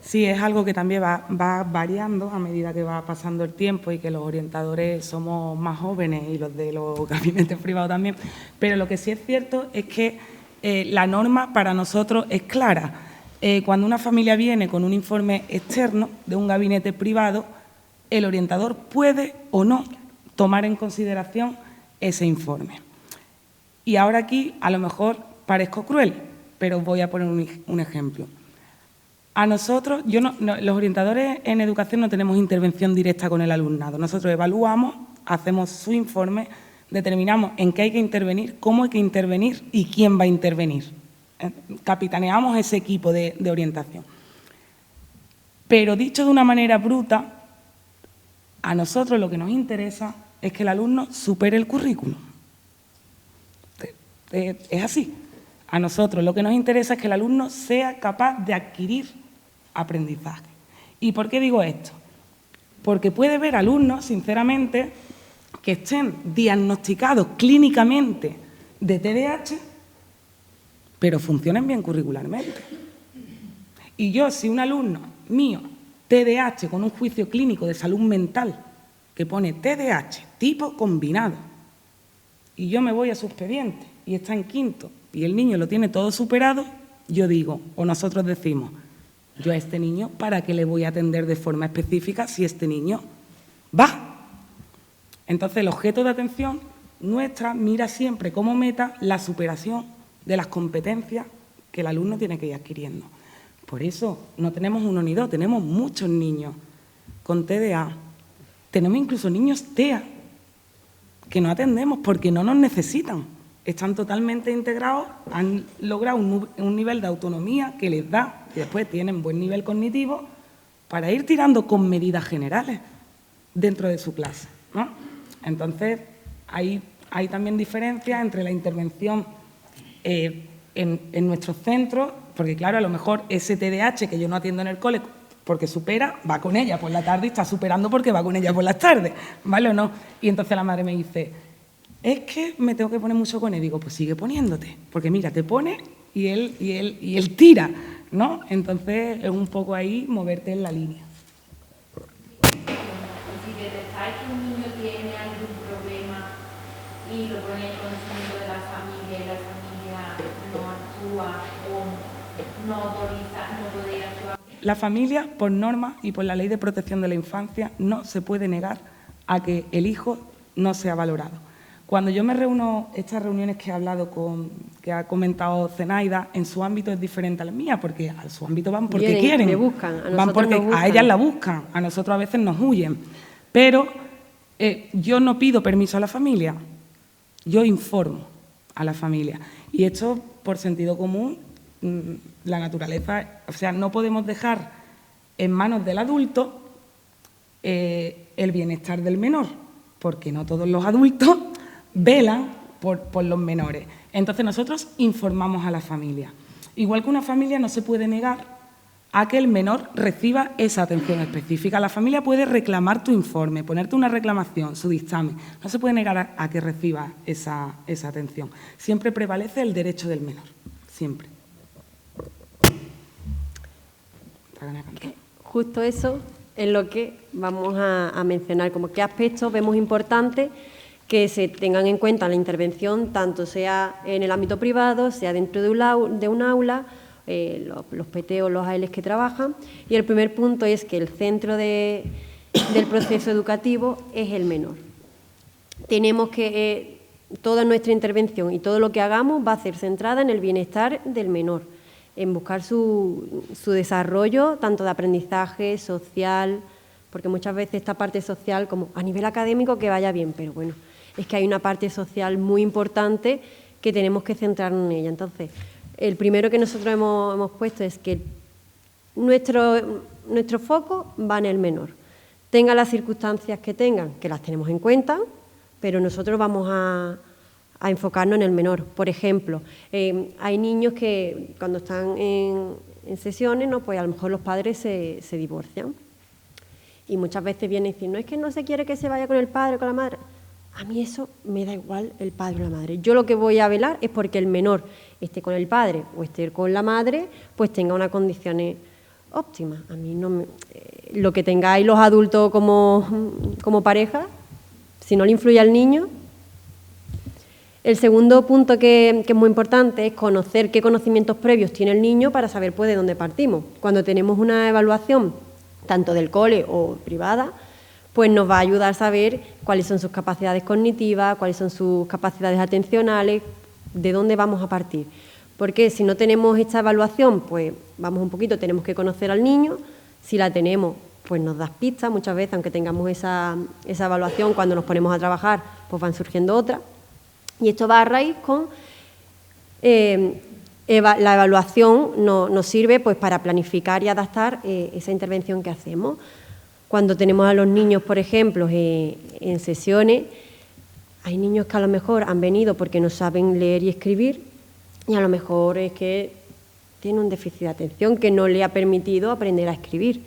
Sí, es algo que también va variando a medida que va pasando el tiempo y que los orientadores somos más jóvenes y los de los gabinetes privados también, pero lo que sí es cierto es que la norma para nosotros es clara. Cuando una familia viene con un informe externo de un gabinete privado, el orientador puede o no tomar en consideración ese informe. Y ahora aquí a lo mejor parezco cruel, pero voy a poner un ejemplo. A nosotros, los orientadores en educación no tenemos intervención directa con el alumnado. Nosotros evaluamos, hacemos su informe, determinamos en qué hay que intervenir, cómo hay que intervenir y quién va a intervenir. capitaneamos ese equipo de orientación. Pero dicho de una manera bruta, a nosotros lo que nos interesa es que el alumno supere el currículum. Es así. A nosotros lo que nos interesa es que el alumno sea capaz de adquirir aprendizaje. ¿Y por qué digo esto? Porque puede haber alumnos, sinceramente, que estén diagnosticados clínicamente de TDAH, pero funcionen bien curricularmente. Y yo, si un alumno mío, TDAH, con un juicio clínico de salud mental, que pone TDAH, tipo combinado, y yo me voy a su expediente y está en quinto, y el niño lo tiene todo superado, yo digo, o nosotros decimos, yo a este niño, ¿para qué le voy a atender de forma específica si este niño va? Entonces, el objeto de atención nuestra mira siempre como meta la superación de las competencias que el alumno tiene que ir adquiriendo. Por eso no tenemos uno ni dos, tenemos muchos niños con TDA. Tenemos incluso niños TEA que no atendemos porque no nos necesitan. Están totalmente integrados, han logrado un nivel de autonomía que les da, y después tienen buen nivel cognitivo para ir tirando con medidas generales dentro de su clase, ¿no? Entonces, hay también diferencias entre la intervención en nuestros centros, porque claro, a lo mejor ese TDAH que yo no atiendo en el cole porque supera, va con ella por la tarde y está superando porque va con ella por las tardes, ¿vale o no? Y entonces la madre me dice, es que me tengo que poner mucho con él. Digo, pues sigue poniéndote, porque mira, te pone y él tira, ¿no? Entonces es un poco ahí moverte en la línea. Si detectáis que un niño tiene algún problema y lo pone en conocimiento de la familia y la familia no actúa o no autoriza, no puede actuar. La familia, por norma y por la Ley de Protección de la Infancia, no se puede negar a que el hijo no sea valorado. Cuando yo me reúno, estas reuniones que he hablado que ha comentado Zenaida, en su ámbito es diferente a la mía, porque a su ámbito van porque quieren, le buscan, van porque a ellas la buscan, a nosotros a veces nos huyen. Pero yo no pido permiso a la familia, yo informo a la familia. Y esto, por sentido común, la naturaleza, o sea, no podemos dejar en manos del adulto el bienestar del menor, porque no todos los adultos velan por los menores. Entonces nosotros informamos a la familia. Igual que una familia no se puede negar a que el menor reciba esa atención específica. La familia puede reclamar tu informe, ponerte una reclamación, su dictamen. No se puede negar a que reciba esa atención. Siempre prevalece el derecho del menor, siempre. Justo eso es lo que vamos a mencionar, como qué aspectos vemos importantes que se tengan en cuenta en la intervención, tanto sea en el ámbito privado, sea dentro de un aula, los PT o los ALs que trabajan. Y el primer punto es que el centro del proceso educativo es el menor. Tenemos que, toda nuestra intervención y todo lo que hagamos va a ser centrada en el bienestar del menor, en buscar su desarrollo, tanto de aprendizaje, social, porque muchas veces esta parte social, como a nivel académico, que vaya bien, pero bueno, es que hay una parte social muy importante que tenemos que centrarnos en ella. Entonces, el primero que nosotros hemos puesto es que nuestro foco va en el menor. Tenga las circunstancias que tengan, que las tenemos en cuenta, pero nosotros vamos a enfocarnos en el menor. Por ejemplo, hay niños que cuando están en sesiones, ¿no? Pues a lo mejor los padres se divorcian. Y muchas veces vienen y dicen, no es que no se quiere que se vaya con el padre o con la madre. A mí eso me da igual el padre o la madre. Yo lo que voy a velar es porque el menor esté con el padre o esté con la madre, pues tenga unas condiciones óptimas. A mí no lo que tengáis los adultos como pareja, si no le influye al niño. El segundo punto que es muy importante es conocer qué conocimientos previos tiene el niño para saber pues de dónde partimos. Cuando tenemos una evaluación, tanto del cole o privada, pues nos va a ayudar a saber cuáles son sus capacidades cognitivas, cuáles son sus capacidades atencionales, de dónde vamos a partir. Porque si no tenemos esta evaluación, pues vamos un poquito, tenemos que conocer al niño. Si la tenemos, pues nos das pistas. Muchas veces, aunque tengamos esa evaluación, cuando nos ponemos a trabajar, pues van surgiendo otras. Y esto va a raíz con La evaluación nos sirve pues, para planificar y adaptar esa intervención que hacemos. Cuando tenemos a los niños, por ejemplo, en sesiones, hay niños que a lo mejor han venido porque no saben leer y escribir y a lo mejor es que tienen un déficit de atención que no le ha permitido aprender a escribir,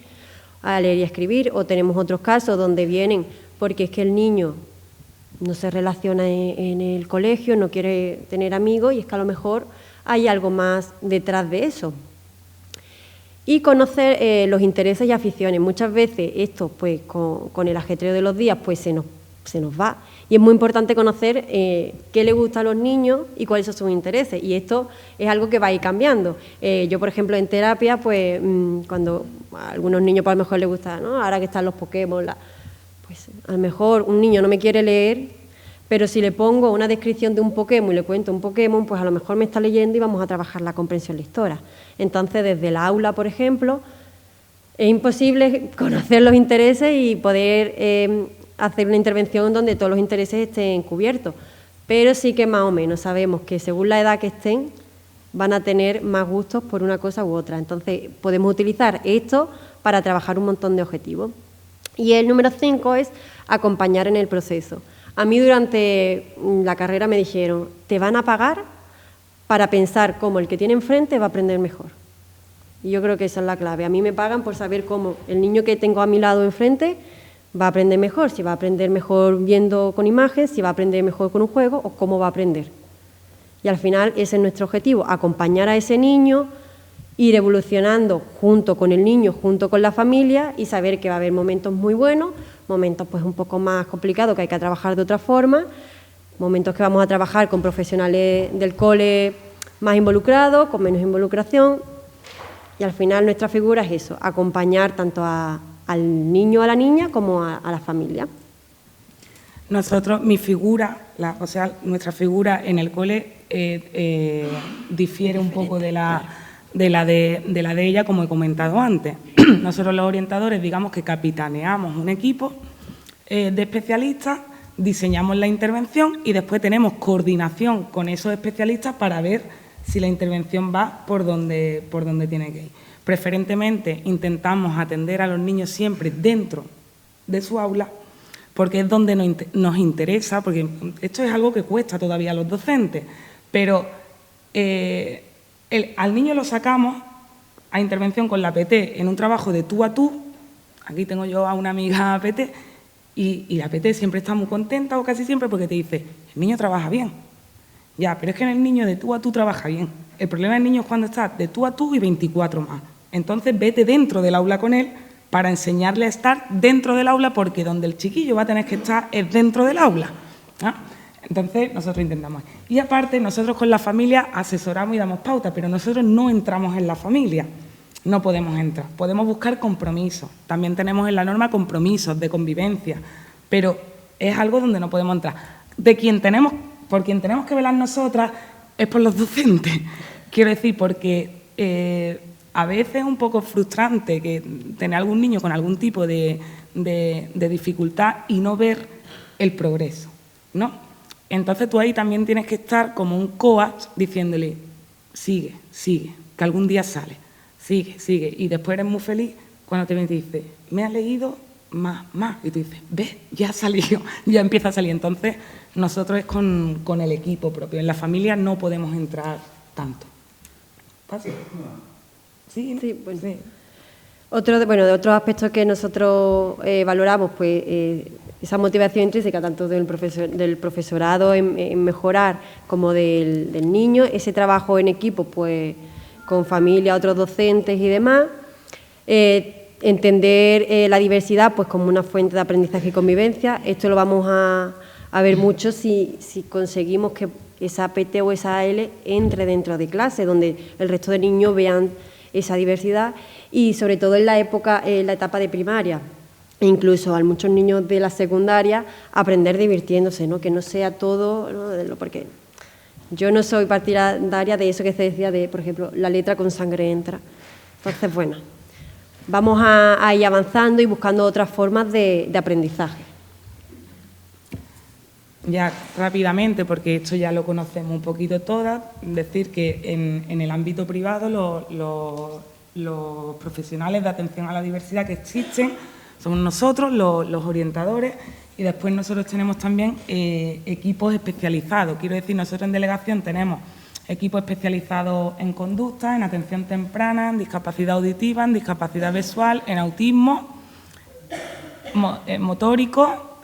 a leer y a escribir. O tenemos otros casos donde vienen porque es que el niño no se relaciona en el colegio, no quiere tener amigos y es que a lo mejor hay algo más detrás de eso. Y conocer los intereses y aficiones. Muchas veces esto, pues, con el ajetreo de los días, pues se nos va. Y es muy importante conocer qué le gusta a los niños y cuáles son sus intereses. Y esto es algo que va a ir cambiando. Yo, por ejemplo, en terapia, pues cuando a algunos niños pues, a lo mejor les gusta, ¿no? Ahora que están los Pokémon, pues a lo mejor un niño no me quiere leer, pero si le pongo una descripción de un Pokémon y le cuento un Pokémon, pues a lo mejor me está leyendo y vamos a trabajar la comprensión lectora. Entonces, desde el aula, por ejemplo, es imposible conocer los intereses y poder hacer una intervención donde todos los intereses estén cubiertos. Pero sí que más o menos sabemos que según la edad que estén, van a tener más gustos por una cosa u otra. Entonces, podemos utilizar esto para trabajar un montón de objetivos. Y el número 5 es acompañar en el proceso. A mí durante la carrera me dijeron, te van a pagar para pensar cómo el que tiene enfrente va a aprender mejor. Y yo creo que esa es la clave. A mí me pagan por saber cómo el niño que tengo a mi lado enfrente va a aprender mejor, si va a aprender mejor viendo con imágenes, si va a aprender mejor con un juego o cómo va a aprender. Y al final ese es nuestro objetivo, acompañar a ese niño, ir evolucionando junto con el niño, junto con la familia y saber que va a haber momentos muy buenos, momentos pues un poco más complicados que hay que trabajar de otra forma, momentos que vamos a trabajar con profesionales del cole más involucrados, con menos involucración y al final nuestra figura es eso, acompañar tanto al niño o a la niña como a la familia. Nosotros, mi figura, nuestra figura en el cole difiere un poco de la de ella, como he comentado antes. Nosotros los orientadores, digamos que capitaneamos un equipo de especialistas, diseñamos la intervención y después tenemos coordinación con esos especialistas para ver si la intervención va por donde tiene que ir. Preferentemente intentamos atender a los niños siempre dentro de su aula, porque es donde nos interesa, porque esto es algo que cuesta todavía a los docentes, pero al niño lo sacamos a intervención con la PT en un trabajo de tú a tú. Aquí tengo yo a una amiga PT y la PT siempre está muy contenta, o casi siempre, porque te dice, el niño trabaja bien. Ya, pero es que en el niño de tú a tú trabaja bien. El problema del niño es cuando está de tú a tú y 24 más. Entonces vete dentro del aula con él para enseñarle a estar dentro del aula, porque donde el chiquillo va a tener que estar es dentro del aula, ¿no? Entonces nosotros intentamos. Y aparte nosotros con la familia asesoramos y damos pautas, pero nosotros no entramos en la familia, no podemos entrar. Podemos buscar compromisos, también tenemos en la norma compromisos de convivencia, pero es algo donde no podemos entrar. Por quien tenemos que velar nosotras es por los docentes. Quiero decir, porque a veces es un poco frustrante que tener algún niño con algún tipo de dificultad y no ver el progreso, ¿no? Entonces tú ahí también tienes que estar como un coach diciéndole, sigue, sigue, que algún día sale, sigue, sigue. Y después eres muy feliz cuando te ven y te dice, me has leído más. Y tú dices, ves, ya ha salido, ya empieza a salir. Entonces nosotros es con el equipo propio. En la familia no podemos entrar tanto. ¿Pasa? Sí, sí, bueno. Sí. De otros aspectos que nosotros valoramos, pues esa motivación intrínseca tanto del profesorado en mejorar como del niño, ese trabajo en equipo pues con familia, otros docentes y demás, entender la diversidad pues como una fuente de aprendizaje y convivencia. Esto lo vamos a ver mucho si conseguimos que esa PT o esa AL entre dentro de clase, donde el resto de niños vean esa diversidad y sobre todo en la etapa de primaria. Incluso a muchos niños de la secundaria aprender divirtiéndose, ¿no? Que no sea todo, ¿no? Porque yo no soy partidaria de eso que se decía de, por ejemplo, la letra con sangre entra. Entonces, bueno, vamos a ir avanzando y buscando otras formas de aprendizaje. ya rápidamente, porque esto ya lo conocemos un poquito todas, decir que en el ámbito privado los profesionales de atención a la diversidad que existen somos nosotros, los orientadores, y después nosotros tenemos también equipos especializados. Quiero decir, nosotros en delegación tenemos equipos especializados en conducta, en atención temprana, en discapacidad auditiva, en discapacidad visual, en autismo, motórico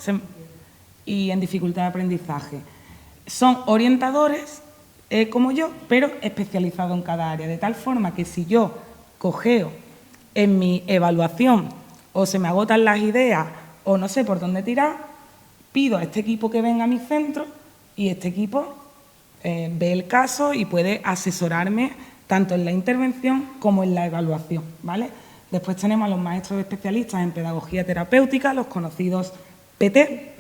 y en dificultad de aprendizaje. Son orientadores como yo, pero especializados en cada área, de tal forma que si yo cojeo en mi evaluación o se me agotan las ideas o no sé por dónde tirar, pido a este equipo que venga a mi centro y este equipo ve el caso y puede asesorarme tanto en la intervención como en la evaluación, ¿vale? Después tenemos a los maestros especialistas en pedagogía terapéutica, los conocidos PT.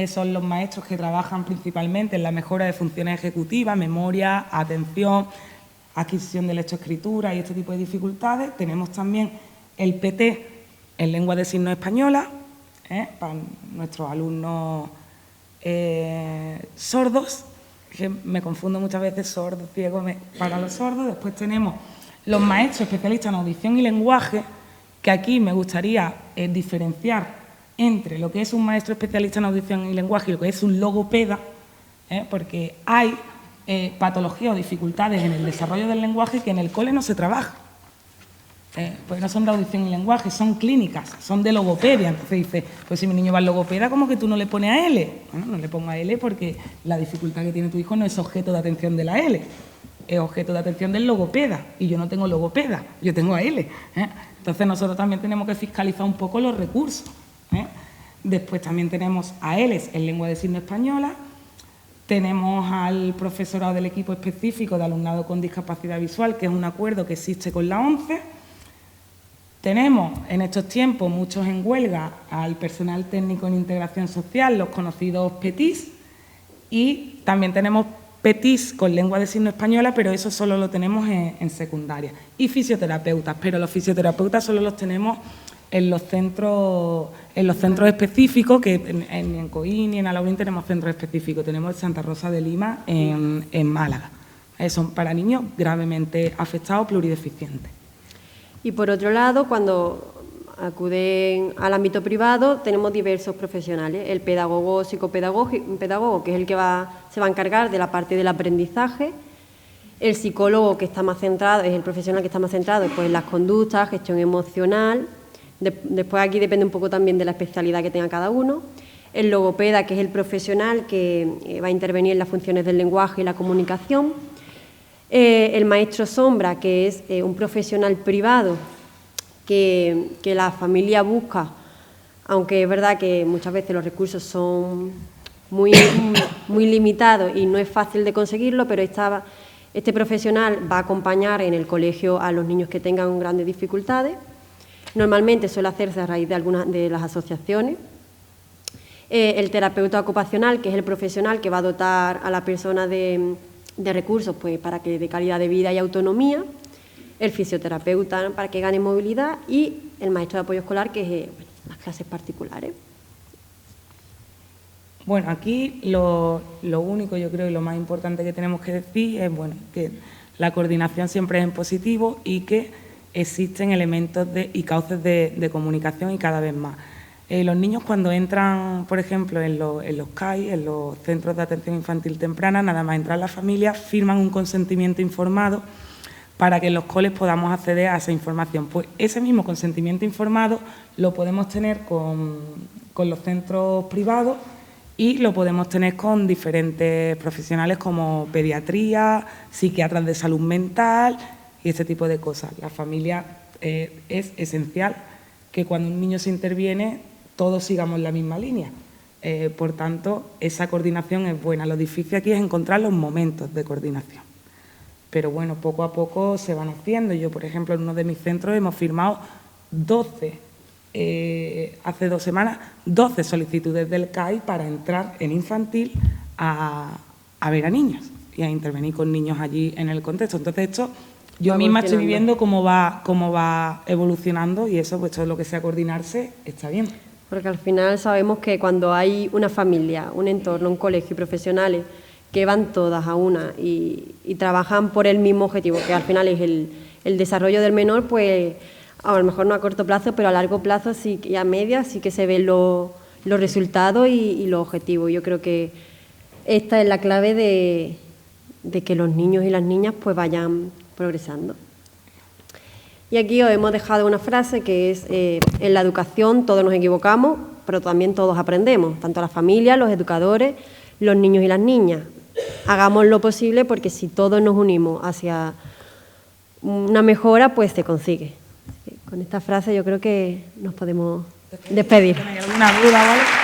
Son los maestros que trabajan principalmente en la mejora de funciones ejecutivas, memoria, atención, adquisición de lectoescritura y este tipo de dificultades. Tenemos también el PT en lengua de signos española, para nuestros alumnos sordos, que me confundo muchas veces, sordo, ciego, para los sordos. Después tenemos los maestros especialistas en audición y lenguaje, que aquí me gustaría diferenciar entre lo que es un maestro especialista en audición y lenguaje y lo que es un logopeda, porque hay patologías o dificultades en el desarrollo del lenguaje que en el cole no se trabaja, pues no son de audición y lenguaje, son clínicas, son de logopedia. Entonces dice, pues si mi niño va al logopeda, ¿cómo que tú no le pones a L? Bueno, no le pongo a L porque la dificultad que tiene tu hijo no es objeto de atención de la L, es objeto de atención del logopeda, y yo no tengo logopeda, yo tengo a L. Entonces nosotros también tenemos que fiscalizar un poco los recursos. Después también tenemos a ELES en lengua de signos española, tenemos al profesorado del equipo específico de alumnado con discapacidad visual, que es un acuerdo que existe con la ONCE. Tenemos en estos tiempos muchos en huelga al personal técnico en integración social, los conocidos PETIS, y también tenemos PETIS con lengua de signos española, pero eso solo lo tenemos en secundaria. Y fisioterapeutas, pero los fisioterapeutas solo los tenemos en los centros específicos, que en Coín y en Alaurín tenemos centros específicos. Tenemos el Santa Rosa de Lima en Málaga. Son para niños gravemente afectados, plurideficientes. Y por otro lado, cuando acuden al ámbito privado, tenemos diversos profesionales. El pedagogo psicopedagogo, que es el que se va a encargar de la parte del aprendizaje. El psicólogo, que está más centrado, es el profesional que está más centrado pues, en las conductas, gestión emocional. Después aquí depende un poco también de la especialidad que tenga cada uno. El logopeda, que es el profesional que va a intervenir en las funciones del lenguaje y la comunicación. El maestro sombra, que es un profesional privado que la familia busca, aunque es verdad que muchas veces los recursos son muy limitados y no es fácil de conseguirlo, pero este profesional va a acompañar en el colegio a los niños que tengan grandes dificultades. Normalmente suele hacerse a raíz de algunas de las asociaciones. El terapeuta ocupacional, que es el profesional que va a dotar a la persona de recursos pues, para que dé calidad de vida y autonomía. El fisioterapeuta para que gane movilidad y el maestro de apoyo escolar, que es las clases particulares. Bueno, aquí lo único, yo creo, y lo más importante que tenemos que decir es que la coordinación siempre es en positivo y que existen elementos y cauces de comunicación y cada vez más. Los niños cuando entran, por ejemplo, en los CAI, en los Centros de Atención Infantil Temprana, nada más entrar las familias, firman un consentimiento informado para que en los coles podamos acceder a esa información. Pues ese mismo consentimiento informado lo podemos tener con los centros privados y lo podemos tener con diferentes profesionales como pediatría, psiquiatras de salud mental y este tipo de cosas. La familia es esencial que cuando un niño se interviene todos sigamos la misma línea. Por tanto, esa coordinación es buena. Lo difícil aquí es encontrar los momentos de coordinación. Pero bueno, poco a poco se van haciendo. Yo, por ejemplo, en uno de mis centros hemos firmado hace 2 semanas, 12 solicitudes del CAI para entrar en infantil a ver a niños y a intervenir con niños allí en el contexto. Entonces, esto yo misma estoy viviendo cómo va evolucionando y eso, pues todo lo que sea coordinarse, está bien. Porque al final sabemos que cuando hay una familia, un entorno, un colegio y profesionales que van todas a una y trabajan por el mismo objetivo, que al final es el desarrollo del menor, pues a lo mejor no a corto plazo, pero a largo plazo sí, y a media sí que se ven los resultados y los objetivos. Yo creo que esta es la clave de que los niños y las niñas pues vayan progresando. Y aquí os hemos dejado una frase que es, en la educación todos nos equivocamos, pero también todos aprendemos, tanto la familia, los educadores, los niños y las niñas. Hagamos lo posible porque si todos nos unimos hacia una mejora, pues se consigue. Con esta frase yo creo que nos podemos despedir. ¿Hay alguna duda, vale?